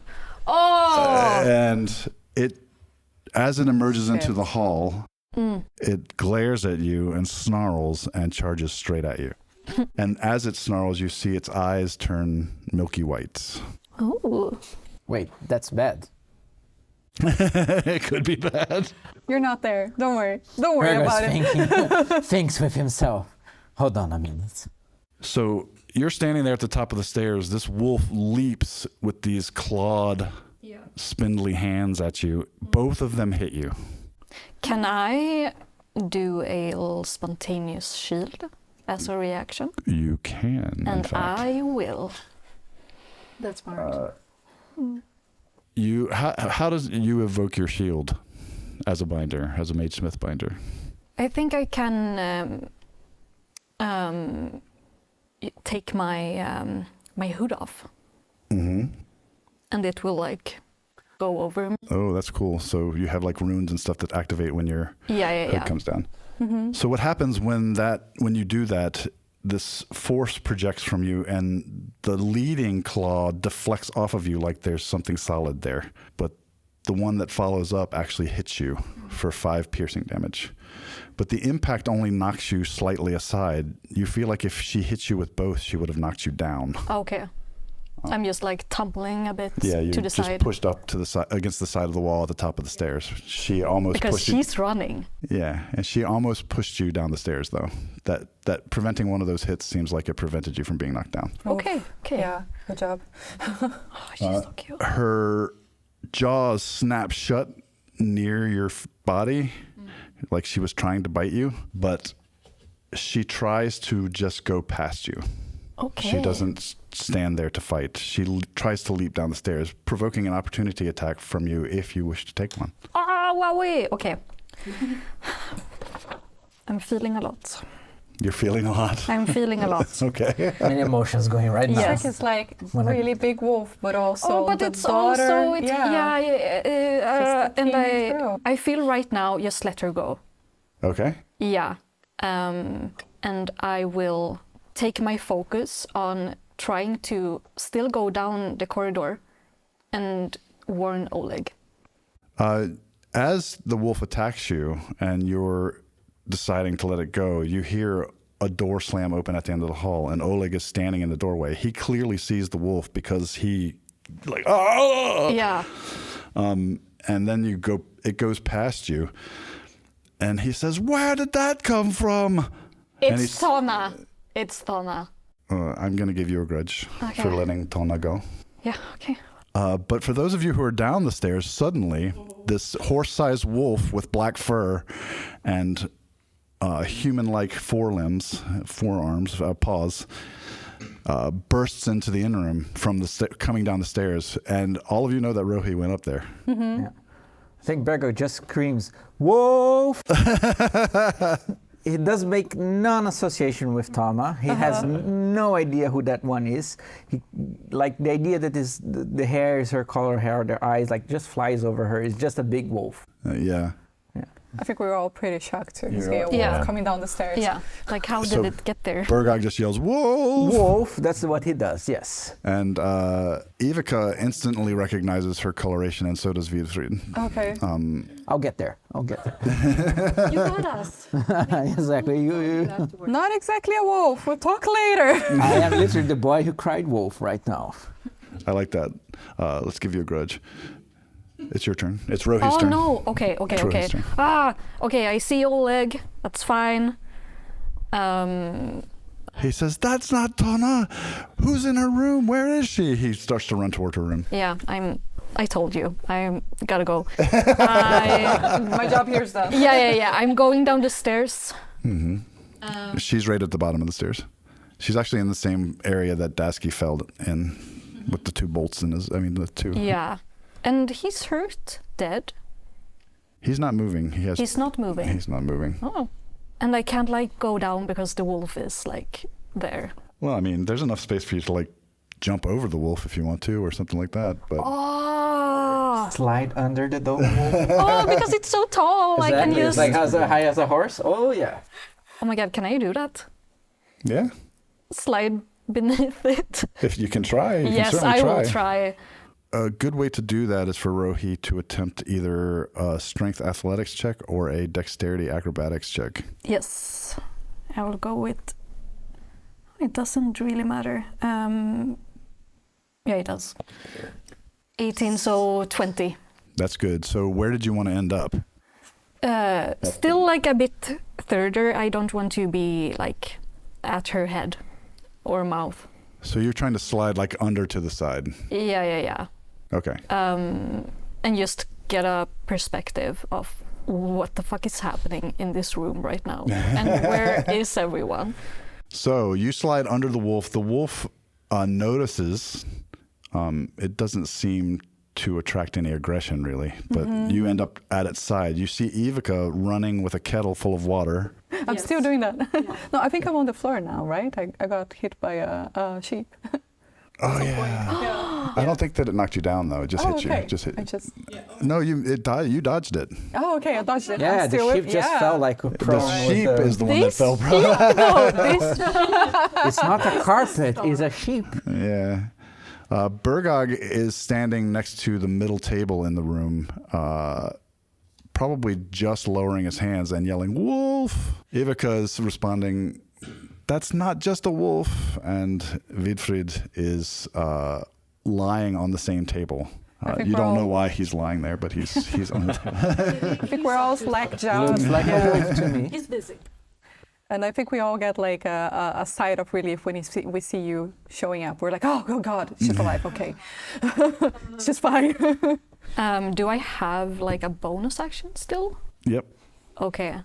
Oh, And as it emerges into Yeah. the hall, it glares at you and snarls and charges straight at you. And as it snarls, you see its eyes turn milky white. oh. Wait, that's bad. It could be bad. You're not there. Don't worry. Don't worry about it. Thinking, thinks with himself. Hold on a minute. So you're standing there at the top of the stairs. This wolf leaps with these clawed, spindly hands at you. Both of them hit you. Can I do a little spontaneous shield as a reaction? You can, in And fact. I will. That's smart. How does you evoke your shield as a binder, as a mage smith binder? I think I can take my hood off, and it will like go over me. Oh, that's cool. So you have like runes and stuff that activate when your hood comes down. So what happens when you do that? This force projects from you, and the leading claw deflects off of you like there's something solid there. But the one that follows up actually hits you for 5 piercing damage. But the impact only knocks you slightly aside. You feel like if she hits you with both, she would have knocked you down. Okay. I'm just like tumbling a bit Yeah, you to the just side pushed up to the side against the side of the wall at the top of the stairs. She almost because pushed you. she's running. Yeah, and she almost pushed you down the stairs, though. That preventing one of those hits seems like it prevented you from being knocked down. Okay. Yeah, good job. Oh, she's so cute. Her jaws snap shut near your body, like she was trying to bite you, but she tries to just go past you. Okay. She doesn't stand there to fight. She tries to leap down the stairs, provoking an opportunity attack from you if you wish to take one. Ah, wowee. Okay. I'm feeling a lot. You're feeling a lot. I'm feeling a lot. Okay. Many emotions going right now. Yes. It's like When I- really big wolf, but also Oh, but the it's daughter. also and teenage girl. I feel right now just let her go. Okay. Yeah, and I will take my focus on trying to still go down the corridor and warn Oleg. As the wolf attacks you and you're deciding to let it go, you hear a door slam open at the end of the hall, and Oleg is standing in the doorway. He clearly sees the wolf because he like, oh! Yeah. And then it goes past you, and he says, "Where did that come from?" And It's Tona. It's Tona. I'm going to give you a grudge for letting Tona go. Yeah, okay. But for those of you who are down the stairs, suddenly this horse-sized wolf with black fur and human-like forearms, paws, bursts into the interim from coming down the stairs, and all of you know that Rohi went up there. Mm-hmm. Yeah. I think Bergag just screams, "Wolf!" He does make none association with Tama. He has no idea who that one is. He, like the idea that the hair is her color hair, their eyes like just flies over her. It's just a big wolf. Yeah. I think we were all pretty shocked to You're see a all- wolf Yeah. coming down the stairs. Yeah, like how So- did it get there? Bergag just yells, "Wolf!" Wolf, that's what he does, yes. And Ivika instantly recognizes her coloration, and so does Vidfrid. Okay. I'll get there. You got us. Exactly. You. Not exactly a wolf. We'll talk later. I am literally the boy who cried wolf right now. I like that. Let's give you a grudge. It's your turn. It's Rohi's Oh turn. no! Okay. It's Rohi's turn. Okay. I see your leg. That's fine. He says, "That's not Tana. Who's in her room? Where is she?" He starts to run toward her room. Yeah, I told you. I gotta go. My job here is done. Yeah. I'm going down the stairs. She's right at the bottom of the stairs. She's actually in the same area that Dasky fell in with the two bolts in his, the two. Yeah, and he's hurt, dead. He's not moving. He's not moving. He's not moving. Oh, and I can't like go down because the wolf is like there. Well, there's enough space for you to like jump over the wolf if you want to, or something like that. But Oh, Slide under the dome. because it's so tall, I can use. It's like as high as a horse. Oh yeah. Oh my god, can I do that? yeah, Slide beneath it. if you can try. You Yes, can certainly I will try. A good way to do that is for Rohi to attempt either a strength athletics check or a dexterity acrobatics check. Yes, I will go with. It doesn't really matter. Yeah, it does. 18, so 20. That's good. So where did you want to end up? Still like a bit further. I don't want to be like at her head or mouth. So you're trying to slide like under to the side. Yeah. Okay. And just get a perspective of what the fuck is happening in this room right now and where is everyone. So you slide under the wolf. The wolf notices. It doesn't seem to attract any aggression really, but you end up at its side. You see Ivika running with a kettle full of water. I'm still doing that. No, I think I'm on the floor now, right? I got hit by a sheep. Oh yeah. I don't think that it knocked you down though. It just hit you. It just hit. No, you dodged it. Oh, okay, I dodged it. Yeah, I'm the still sheep just fell like a prone. The sheep with is the one that This? fell. No, this. It's not a carpet, it's a sheep. Yeah. Bergag is standing next to the middle table in the room, probably just lowering his hands and yelling, "Wolf!" Ivika is responding, "That's not just a wolf." And Vidfrid is lying on the same table. You don't know why he's lying there, but he's on the table. I think we're all slack-jawed. Looks like a wolf to me. He's busy. And I think we all get like a sigh of relief when we see you showing up. We're like, oh God, she's alive. Okay, she's fine. Do I have like a bonus action still? Yep. Okay.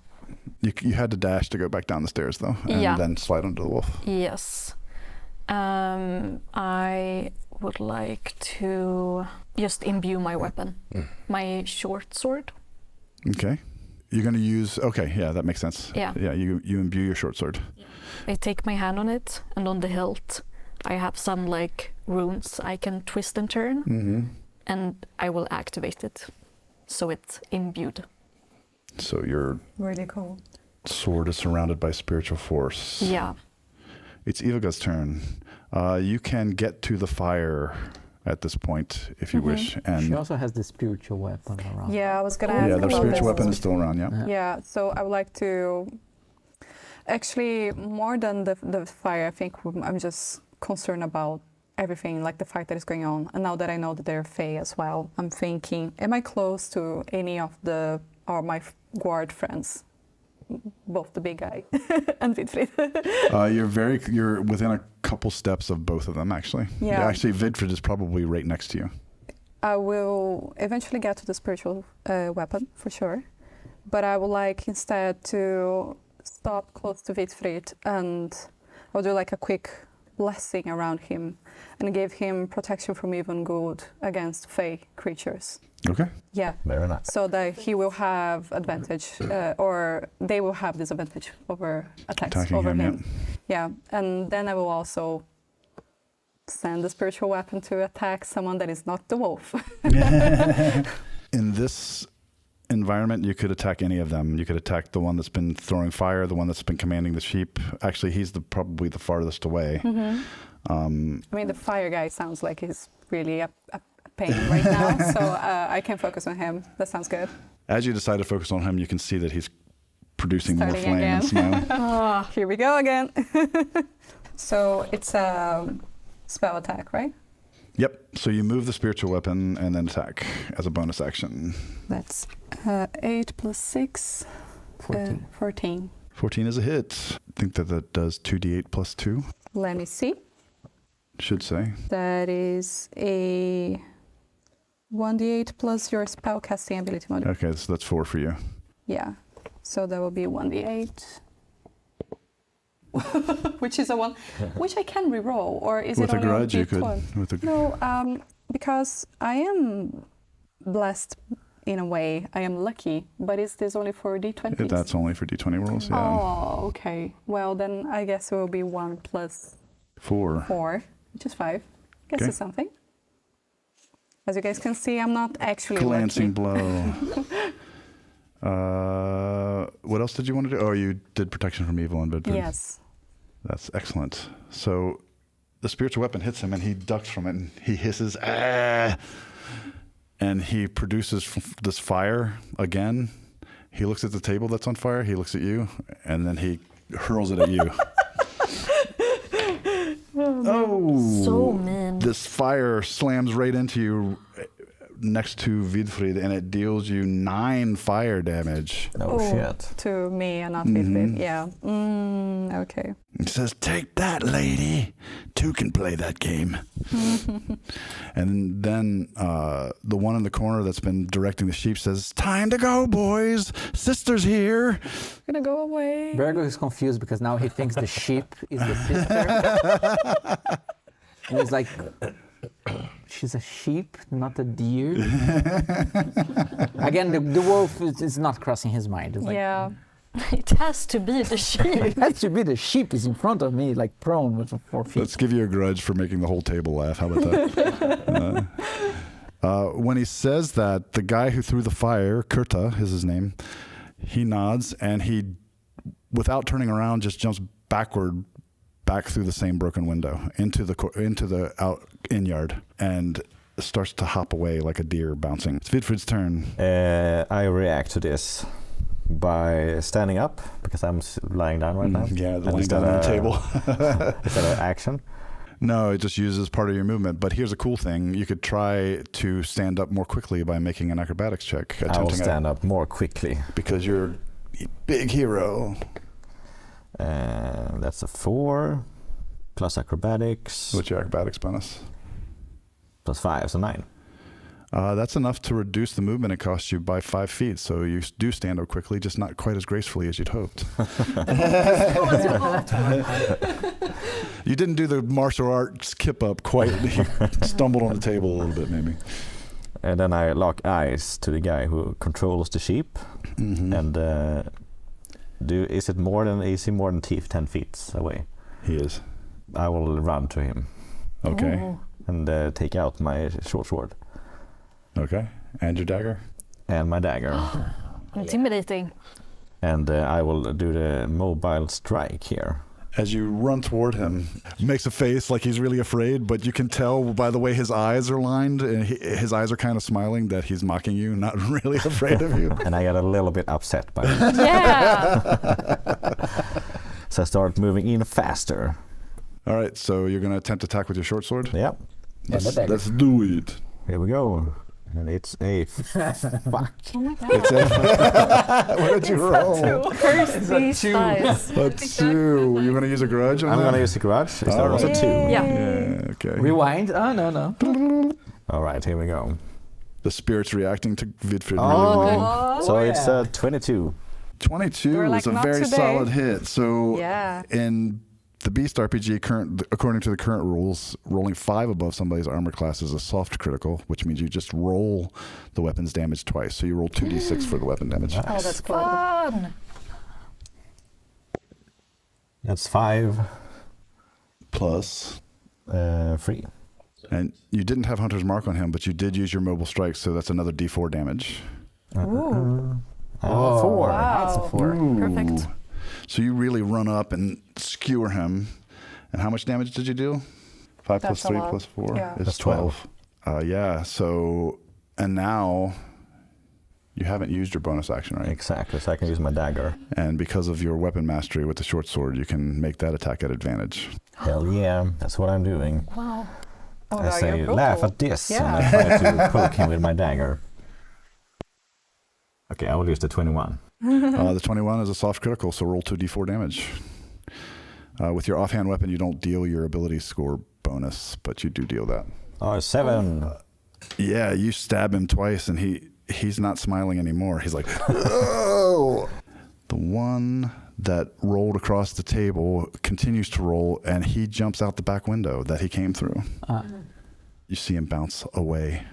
You had to dash to go back down the stairs though, and then slide under the wolf. Yes. I would like to just imbue my weapon, my short sword. Okay. You're going to use... Okay, yeah, that makes sense. Yeah. Yeah, you imbue your short sword. I take my hand on it, and on the hilt, I have some like runes I can twist and turn, and I will activate it, so it's imbued. So your Really cool. sword is surrounded by spiritual force. Yeah. It's Ivika's turn. You can get to the fire at this point if you wish. And She also has the spiritual weapon around. Yeah, I was gonna ask yeah, about the spiritual this. weapon is still around, yeah. Yeah, so I would like to actually, more than the fire, I think I'm just concerned about everything, like the fight that is going on. And now that I know that they're Fae as well, I'm thinking, am I close to any of my guard friends? Both the big guy and Vidfrid. You're within a couple steps of both of them, actually. Yeah. Actually, Vidfrid is probably right next to you. I will eventually get to the spiritual weapon for sure, but I would like instead to stop close to Vidfrid and I'll do like a quick blessing around him and give him protection from evil and good against fey creatures. Okay. Yeah. Very nice. So that he will have advantage, or they will have disadvantage over attacks Attacking over him, him. Yeah, and then I will also send the spiritual weapon to attack someone that is not the wolf. In this environment, you could attack any of them. You could attack the one that's been throwing fire, the one that's been commanding the sheep. Actually, he's probably the farthest away. Mm-hmm. I mean, the fire guy sounds like he's really a pain right now, so I can focus on him. That sounds good. As you decide to focus on him, you can see that he's producing more Starting flame again. and smiling. Oh, here we go again. So it's a spell attack, right? Yep. So you move the spiritual weapon and then attack as a bonus action. That's 8 plus 6, 14. 14. 14 is a hit. I think that does 2d8 plus 2. Let me see. Should say. That is a 1d8 plus your spell casting ability modifier. Okay, so that's 4 for you. Yeah. So that will be 1d8. Which is a 1, which I can reroll, or is With it a only grudge, on you could. D12? With a No, because I am blessed in a way. I am lucky, but is this only for D20s? That's only for d20 rolls. Yeah. Oh, okay. Well, then I guess it will be 1 plus 4. 4, which is 5. Guess Okay. it's something. As you guys can see, I'm not actually Glancing lucky. blow. What else did you want to do? Oh, you did protection from evil and Vidfrid. Yes. That's excellent. So the spiritual weapon hits him and he ducks from it and he hisses, ah! And he produces this fire again. He looks at the table that's on fire, he looks at you, and then he hurls it at you. Oh! So mean. This fire slams right into you next to Vidfrid and it deals you 9 fire damage. Oh, shit. To me and not Mm-hmm. Vidfrid. Yeah. Okay. It says, take that, lady. 2 can play that game. And then the one in the corner that's been directing the sheep says, time to go, boys. Sister's here. Gonna go away. Bergag is confused because now he thinks the sheep is the sister. And he's like, she's a sheep, not a deer. Again, the wolf is not crossing his mind. It's like, Yeah. It has to be the sheep. It has to be the sheep is in front of me, like prone with 4 feet. Let's give you a grudge for making the whole table laugh. How about that? When he says that, the guy who threw the fire, Kurta is his name, he nods and he, without turning around, just jumps back through the same broken window into the out in yard and starts to hop away like a deer bouncing. It's Vidfrid's turn. I react to this by standing up because I'm lying down right now. Yeah, And lying is down that on the table. Is that an action? No, it just uses part of your movement. But here's a cool thing. You could try to stand up more quickly by making an acrobatics check. I will stand up more quickly. Because you're a big hero. That's a 4 plus acrobatics What's your acrobatics bonus? plus 5, so 9. That's enough to reduce the movement it costs you by 5 feet. So you do stand up quickly, just not quite as gracefully as you'd hoped. You didn't do the martial arts kip up quite. You stumbled on the table a little bit, maybe. And then I lock eyes to the guy who controls the sheep. Mm-hmm. And is it more than 10 feet away? He is. I will run to him Okay. Oh. and take out my short sword Okay. And your dagger? and my dagger. Intimidating. And I will do the mobile strike here. As you run toward him, makes a face like he's really afraid, but you can tell by the way his eyes are lined, and his eyes are kind of smiling that he's mocking you, not really afraid of you. And I get a little bit upset by it. Yeah. So I start moving in faster. All right, so you're going to attempt attack with your short sword? Yep. Let's do it. Here we go. And it's a fuck. Oh my god. It's a what did you roll? Curse these dice. A 2. You're going to use a grudge on I'm that? going to use a grudge. Is that All also right. 2? Yeah. Yeah, okay. Rewind. Oh, no. All right, here we go. The spirit's reacting to Vidfrid really well. So it's 22. 22 We're like, is a "Not very today." solid hit. So Yeah. in the Beast RPG, according to the current rules, rolling 5 above somebody's armor class is a soft critical, which means you just roll the weapon's damage twice. So you roll 2d6 for the weapon damage. Oh, that's cool. Fun! That's 5, Plus, 3. and you didn't have Hunter's Mark on him, but you did use your mobile strike, so that's another d4 damage. Ooh. 4. Wow. That's a 4. Perfect. So you really run up and skewer him. And how much damage did you do? 5 That's plus a 3 lot. plus 4 Yeah. is That's 12. Yeah, so, and now you haven't used your bonus action, right? Exactly, so I can use my dagger. And because of your weapon mastery with the short sword, you can make that attack at advantage. Hell yeah, that's what I'm doing. Wow. Oh, I wow, say, you're laugh brutal. at this, Yeah. and I try to poke him with my dagger. Okay, I will use the 21. The 21 is a soft critical, so roll 2d4 damage. With your offhand weapon, you don't deal your ability score bonus, but you do deal that. Oh, 7. Yeah, you stab him twice, and he's not smiling anymore. He's like, oh! The one that rolled across the table continues to roll, and he jumps out the back window that he came through. You see him bounce away.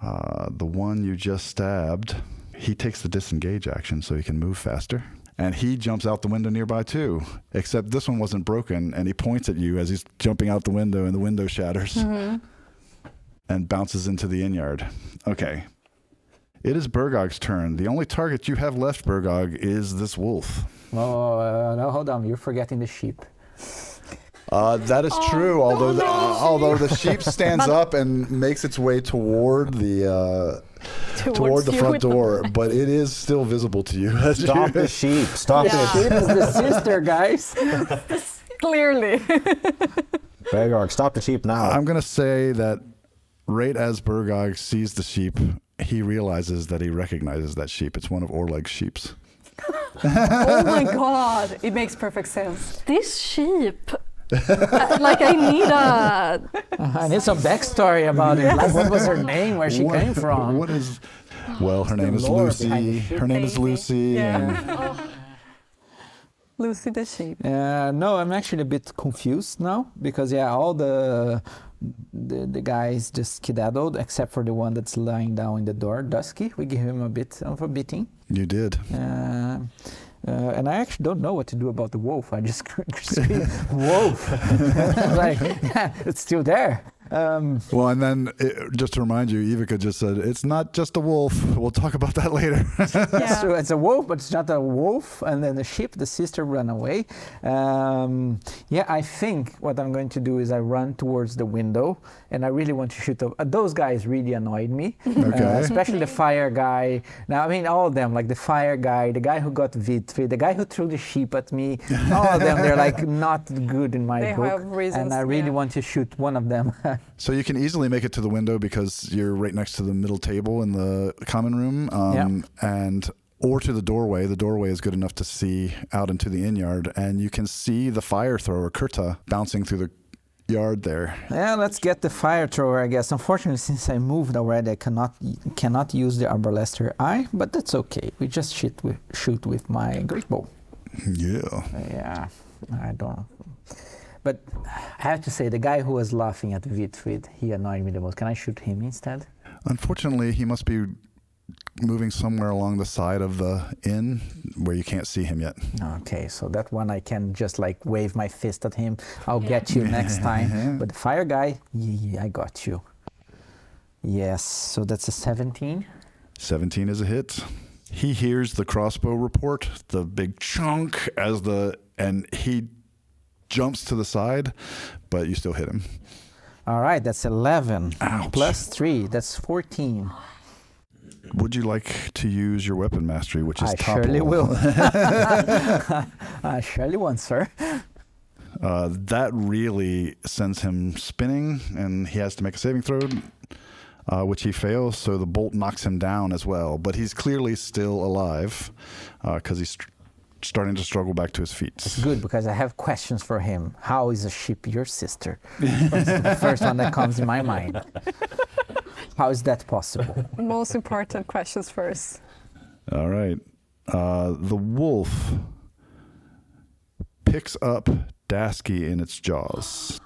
The one you just stabbed, he takes the disengage action so he can move faster. And he jumps out the window nearby too, except this one wasn't broken, and he points at you as he's jumping out the window, and the window shatters and bounces into the inn yard. Okay. It is Bergag's turn. The only target you have left, Bergag, is this wolf. Oh, no, hold on. You're forgetting the sheep. That is true, although the sheep stands up and makes its way toward the front door, but it is still visible to you. Stop the sheep, stop Yeah. it. Sheep is the sister, guys. Clearly. Bergag, stop the sheep now. I'm going to say that right as Bergag sees the sheep, he realizes that he recognizes that sheep. It's one of Orleg's sheeps. Oh my god, it makes perfect sense. This sheep. Like I need some backstory about it. Like, what was her name? Where she came from? What is? Well, her name is lore behind the Lucy. sheep. Her name is Lucy. Yeah. Lucy the sheep. No, I'm actually a bit confused now because all the guys just skedaddled except for the one that's lying down in the door, Dusky. We give him a bit of a beating. You did. And I actually don't know what to do about the wolf. I just scream, wolf. Like, it's still there. Well, and then just to remind you, Ivika just said, it's not just a wolf. We'll talk about that later. It's true. It's a wolf, but it's not a wolf. And then the sheep, the sister, ran away. I think what I'm going to do is I run towards the window, and I really want to shoot. Those guys really annoyed me, especially the fire guy. Now, I mean, all of them, like the fire guy, the guy who got Vidfrid, the guy who threw the sheep at me. All of them, they're like not good in my They book. have reasons, and I really want to shoot one of them. So you can easily make it to the window because you're right next to the middle table in the common room, or to the doorway. The doorway is good enough to see out into the inn yard, and you can see the fire thrower Kurta bouncing through the yard there. Yeah, let's get the fire thrower, I guess. Unfortunately, since I moved already, I cannot use the Arbalester eye, but that's okay. We just shoot with my great bow. Yeah. Yeah, I don't. But I have to say, the guy who was laughing at Vidfrid, he annoyed me the most. Can I shoot him instead? Unfortunately, he must be moving somewhere along the side of the inn where you can't see him yet. Okay, so that one I can just like wave my fist at him. I'll get you next time. But the fire guy, I got you. Yes, so that's a 17. 17 is a hit. He hears the crossbow report, the big chunk, and he jumps to the side, but you still hit him. All right, that's 11. Ouch. Plus 3, that's 14. Would you like to use your weapon mastery, which is I topple? surely will. I surely won't, sir. That really sends him spinning, and he has to make a saving throw, which he fails, so the bolt knocks him down as well. But he's clearly still alive because he's starting to struggle back to his feet. It's good because I have questions for him. How is a sheep your sister? That's the first one that comes in my mind. How is that possible? Most important questions first. All right. The wolf picks up Dasky in its jaws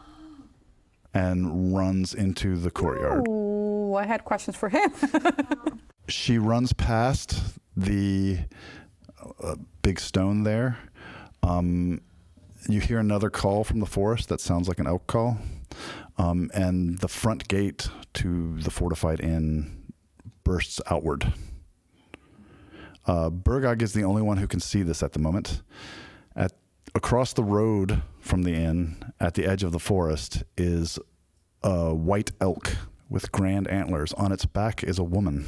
and runs into the courtyard. Oh, I had questions for him. She runs past the big stone there. You hear another call from the forest that sounds like an elk call. And the front gate to the fortified inn bursts outward. Bergag is the only one who can see this at the moment. Across the road from the inn, at the edge of the forest, is a white elk with grand antlers. On its back is a woman,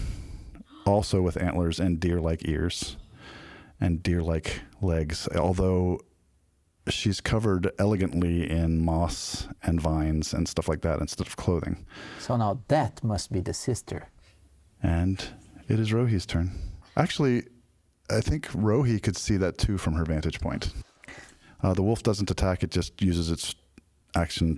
also with antlers and deer-like ears and deer-like legs, although she's covered elegantly in moss and vines and stuff like that instead of clothing. So now that must be the sister. And it is Rohi's turn. Actually, I think Rohi could see that too from her vantage point. The wolf doesn't attack, it just uses its action,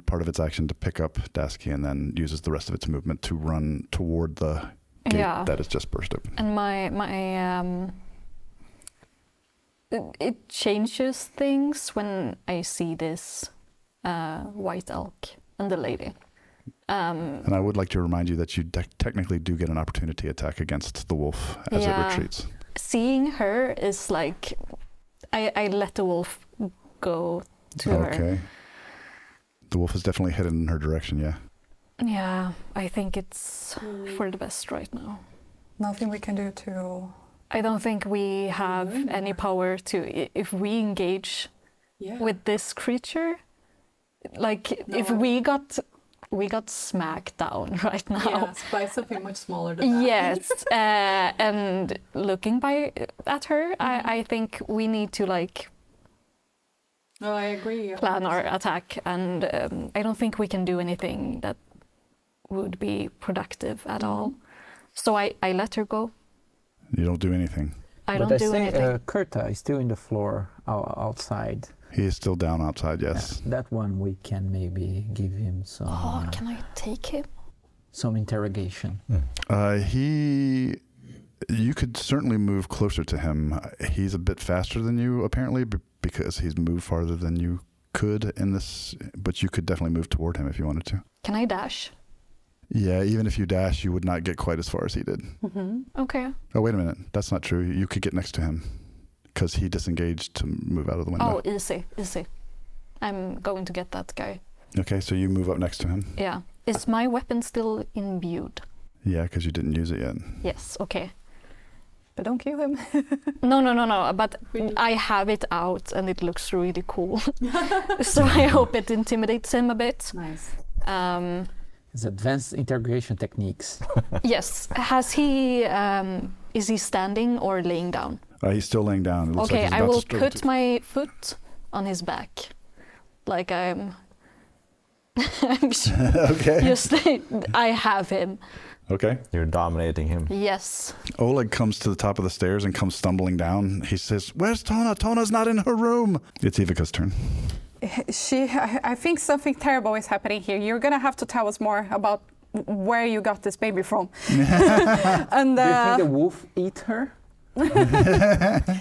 part of its action to pick up Dasky and then uses the rest of its movement to run toward the gate that has just burst open. And my it changes things when I see this white elk and the lady. And I would like to remind you that you technically do get an opportunity attack against the wolf as it retreats. Seeing her is like, I let the wolf go to her. Okay. The wolf is definitely headed in her direction, yeah. Yeah, I think it's for the best right now. Nothing we can do to... I don't think we have any power to, if we engage with this creature, like if we got smacked down right now. Yes, by something much smaller than that. Yes, and looking at her, I think we need to like No, I agree. plan our attack, and I don't think we can do anything that would be productive at all. So I let her go. You don't do anything. I don't do anything. Kurta is still in the floor outside. He is still down outside, yes. Yeah, that one we can maybe give him some. Oh, can I take him? Some interrogation. You could certainly move closer to him. He's a bit faster than you, apparently, because he's moved farther than you could in this. But you could definitely move toward him if you wanted to. Can I dash? Yeah, even if you dash, you would not get quite as far as he did. Okay. Oh, wait a minute. That's not true. You could get next to him because he disengaged to move out of the window. Oh, easy. I'm going to get that guy. Okay, so you move up next to him. Yeah. Is my weapon still imbued? Yeah, because you didn't use it yet. Yes, okay. But don't kill him. No. But I have it out and it looks really cool. So I hope it intimidates him a bit. Nice. It's advanced integration techniques. Yes. Has he? Is he standing or laying down? He's still laying down. It looks Okay, like he's I about will to struggle put my foot on his back, like I'm. Okay. Just I have him. Okay. You're dominating him. Yes. Oleg comes to the top of the stairs and comes stumbling down. He says, "Where's Tona? Tona's not in her room." It's Ivika's turn. I think something terrible is happening here. You're gonna have to tell us more about where you got this baby from. And Do you think the wolf eat her?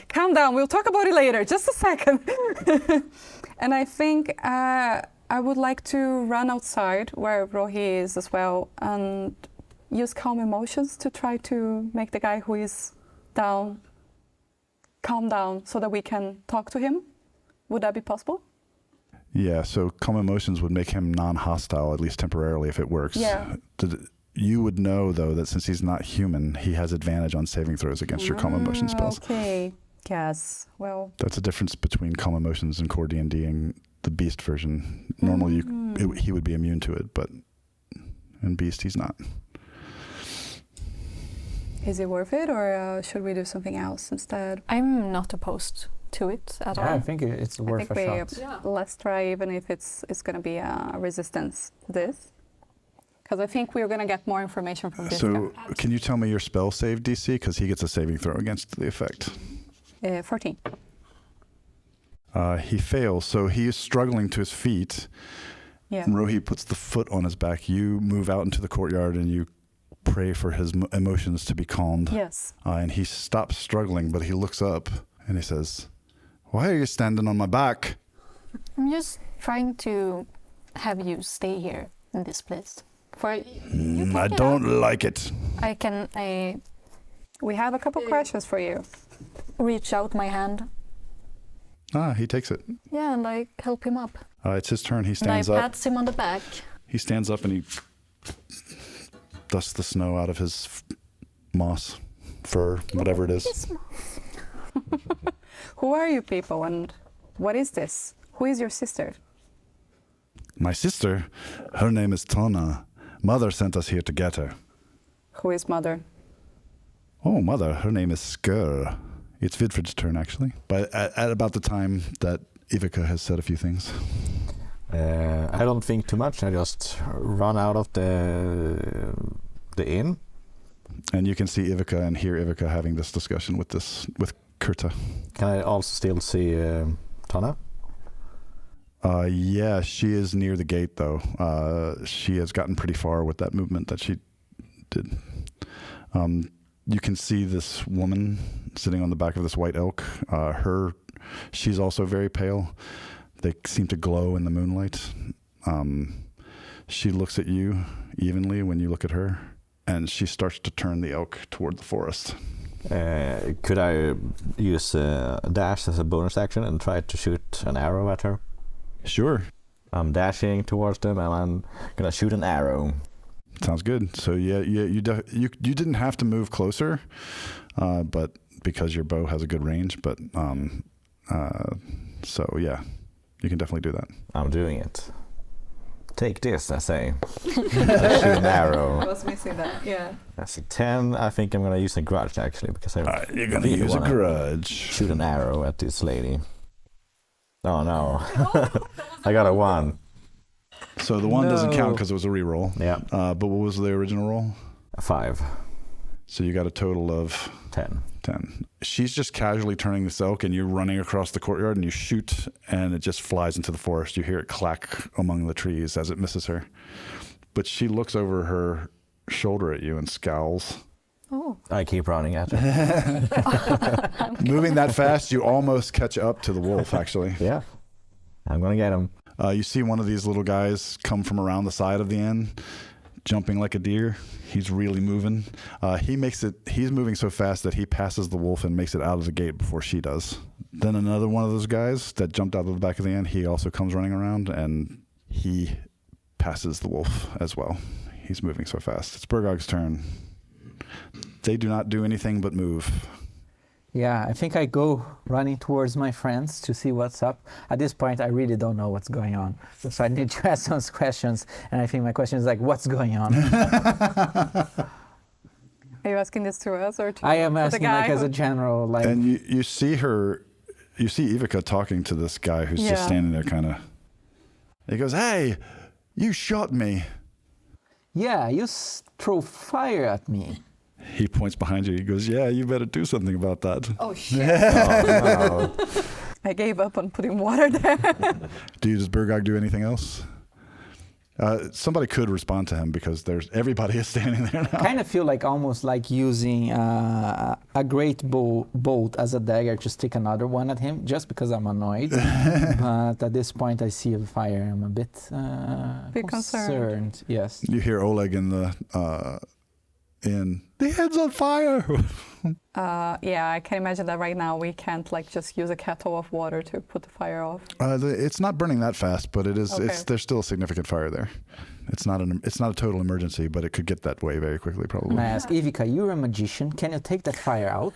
calm down. We'll talk about it later. Just a second. And I think I would like to run outside where Rohi is as well and use calm emotions to try to make the guy who is down calm down so that we can talk to him. Would that be possible? Yeah, so calm emotions would make him non-hostile, at least temporarily, if it works. Yeah. You would know, though, that since he's not human, he has advantage on saving throws against your calm emotion spells. Okay. Yes. Well. That's a difference between calm emotions and core D&D and the Beast version. Normally, he would be immune to it, but in Beast, he's not. Is it worth it, or should we do something else instead? I'm not opposed to it at all. I think it's worth a shot. Let's try, even if it's going to be a resistance to this. Because I think we're going to get more information from this So, guy. can you tell me your spell save DC? Because he gets a saving throw against the effect. 14. He fails, so he is struggling to his feet. Yeah. And Rohi puts the foot on his back. You move out into the courtyard and you pray for his emotions to be calmed. Yes. And he stops struggling, but he looks up and he says, "Why are you standing on my back?" I'm just trying to have you stay here in this place. I don't like it. We have a couple questions for you. Reach out my hand. He takes it. Yeah, and I help him up. It's his turn. He And stands I up. pats him on the back. He stands up and he dusts the snow out of his moss, fur, whatever it is. Who are you people and what is this? Who is your sister? My sister, her name is Tona. Mother sent us here to get her. Who is mother? Oh, mother, her name is Skare. It's Vidfrid's turn, actually. But at about the time that Ivika has said a few things. I don't think too much. I just run out of the inn. And you can see Ivika and hear Ivika having this discussion with Kurta. Can I also still see Tana? Yeah, she is near the gate, though. She has gotten pretty far with that movement that she did. You can see this woman sitting on the back of this white elk. She's also very pale. They seem to glow in the moonlight. She looks at you evenly when you look at her, and she starts to turn the elk toward the forest. Could I use dash as a bonus action and try to shoot an arrow at her? Sure. I'm dashing towards them and I'm gonna shoot an arrow. Sounds good. So yeah, you didn't have to move closer, but because your bow has a good range. But so yeah, you can definitely do that. I'm doing it. Take this, I say. I shoot an arrow. I was missing that. Yeah. That's a 10. I think I'm gonna use a grudge actually because You're gonna use a grudge. Shoot an arrow at this lady. Oh no! I got a 1. So the 1 doesn't count because it was a reroll. Yeah. But what was the original roll? A 5. So you got a total of 10. 10. She's just casually turning this elk, and you're running across the courtyard, and you shoot, and it just flies into the forest. You hear it clack among the trees as it misses her. But she looks over her shoulder at you and scowls. Oh. I keep running at her. Moving that fast, you almost catch up to the wolf, actually. Yeah. I'm gonna get him. You see one of these little guys come from around the side of the inn, jumping like a deer. He's really moving. He's moving so fast that he passes the wolf and makes it out of the gate before she does. Then another one of those guys that jumped out of the back of the inn, he also comes running around and he passes the wolf as well. He's moving so fast. It's Bergag's turn. They do not do anything but move. Yeah, I think I go running towards my friends to see what's up. At this point, I really don't know what's going on. So I need to ask some questions, and I think my question is like, what's going on? Are you asking this to us or to I am the asking guy like as a general, like... And you see Ivika talking to this guy who's just standing there kind of. He goes, "Hey, you shot me." Yeah, you throw fire at me. He points behind you. He goes, "Yeah, you better do something about that." Oh shit. Oh, no. I gave up on putting water there. Does Bergag do anything else? Somebody could respond to him because everybody is standing there now. I kind of feel like almost like using a great bolt as a dagger to stick another one at him just because I'm annoyed. But at this point I see a fire. I'm a bit concerned. Yes. You hear Oleg in the head's on fire. Yeah, I can imagine that right now we can't like just use a kettle of water to put the fire off. It's not burning that fast, but it is. Okay. There's still a significant fire there. It's not a total emergency, but it could get that way very quickly, probably. May I ask, Ivika, you're a magician. Can you take that fire out?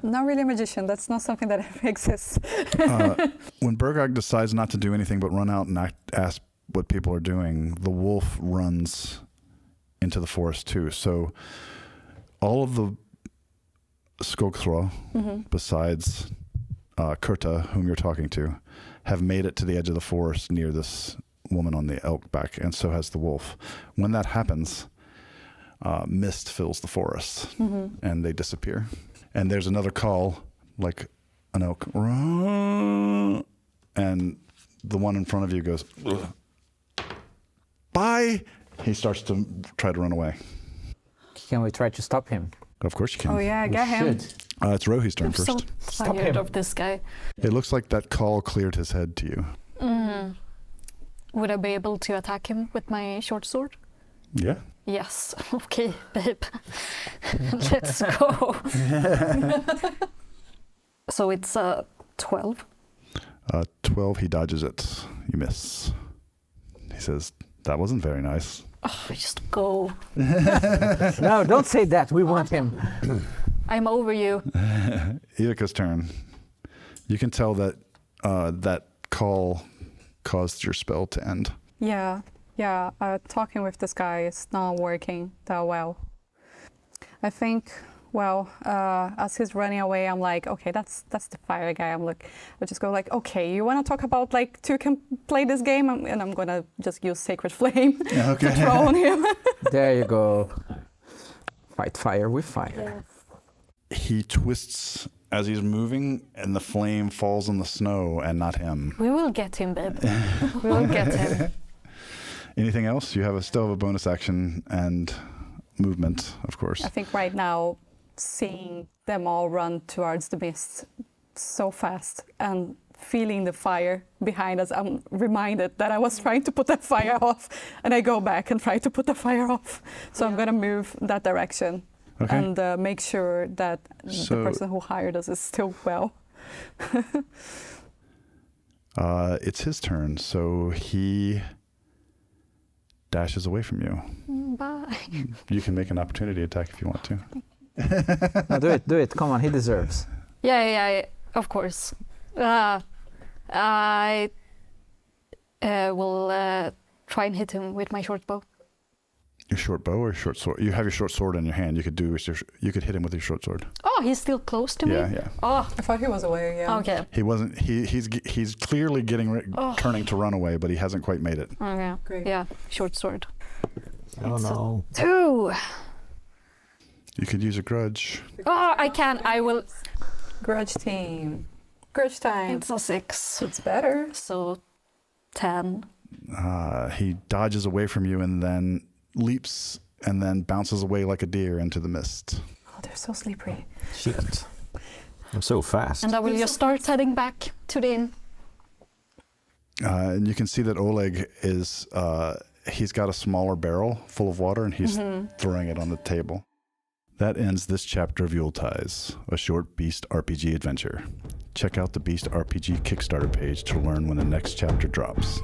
Not really a magician. That's not something that exists. When Bergag decides not to do anything but run out and ask what people are doing, the wolf runs into the forest too. So all of the Skogthra, besides Kurta, whom you're talking to, have made it to the edge of the forest near this woman on the elk back, and so has the wolf. When that happens, mist fills the forest, and they disappear. And there's another call, like an elk, and the one in front of you goes, "Bye!" He starts to try to run away. Can we try to stop him? Of course you can. Oh yeah, get him. Should. It's Rohi's turn I'm first. so tired of this guy. It looks like that call cleared his head to you. Would I be able to attack him with my short sword? Yeah. Yes. Okay, babe. Let's go. So it's 12. 12, he dodges it. You miss. He says, that wasn't very nice. Oh, just go. No, don't say that. We want him. I'm over you. Ivika's turn. You can tell that that call caused your spell to end. Yeah. Talking with this guy is not working that well. I think, as he's running away, I'm like, okay, that's the fire guy. I just go like, okay, you want to talk about like two can play this game, and I'm gonna just use Sacred Flame to throw on him. There you go. Fight fire with fire. Yes. He twists as he's moving, and the flame falls on the snow, and not him. We will get him, babe. We will get him. Anything else? You still have a bonus action and movement, of course. I think right now, seeing them all run towards the mist so fast and feeling the fire behind us, I'm reminded that I was trying to put that fire off, and I go back and try to put the fire off. So I'm going to move that direction and make sure that the person who hired us is still well. It's his turn, so he dashes away from you. Bye. You can make an opportunity attack if you want to. No, do it. Come on, he deserves. Yeah, of course. I will try and hit him with my short bow. Your short bow or short sword? You have your short sword in your hand. You could hit him with your short sword. Oh, he's still close to me? Yeah. Oh, I thought he was away, yeah. okay. He wasn't. He's clearly turning to run away, but he hasn't quite made it. Okay. Great. Yeah, short sword. Oh no. 2. You could use a grudge. Oh, I can. I will. Grudge team. Grudge time. It's a 6. It's better. So 10. He dodges away from you and then leaps and then bounces away like a deer into the mist. Oh, they're so slippery. Shit. I'm so fast. And I will just start heading back to the inn. And you can see that Oleg is, he's got a smaller barrel full of water and he's throwing it on the table. That ends this chapter of Yuletide, a short Beast RPG adventure. Check out the Beast RPG Kickstarter page to learn when the next chapter drops.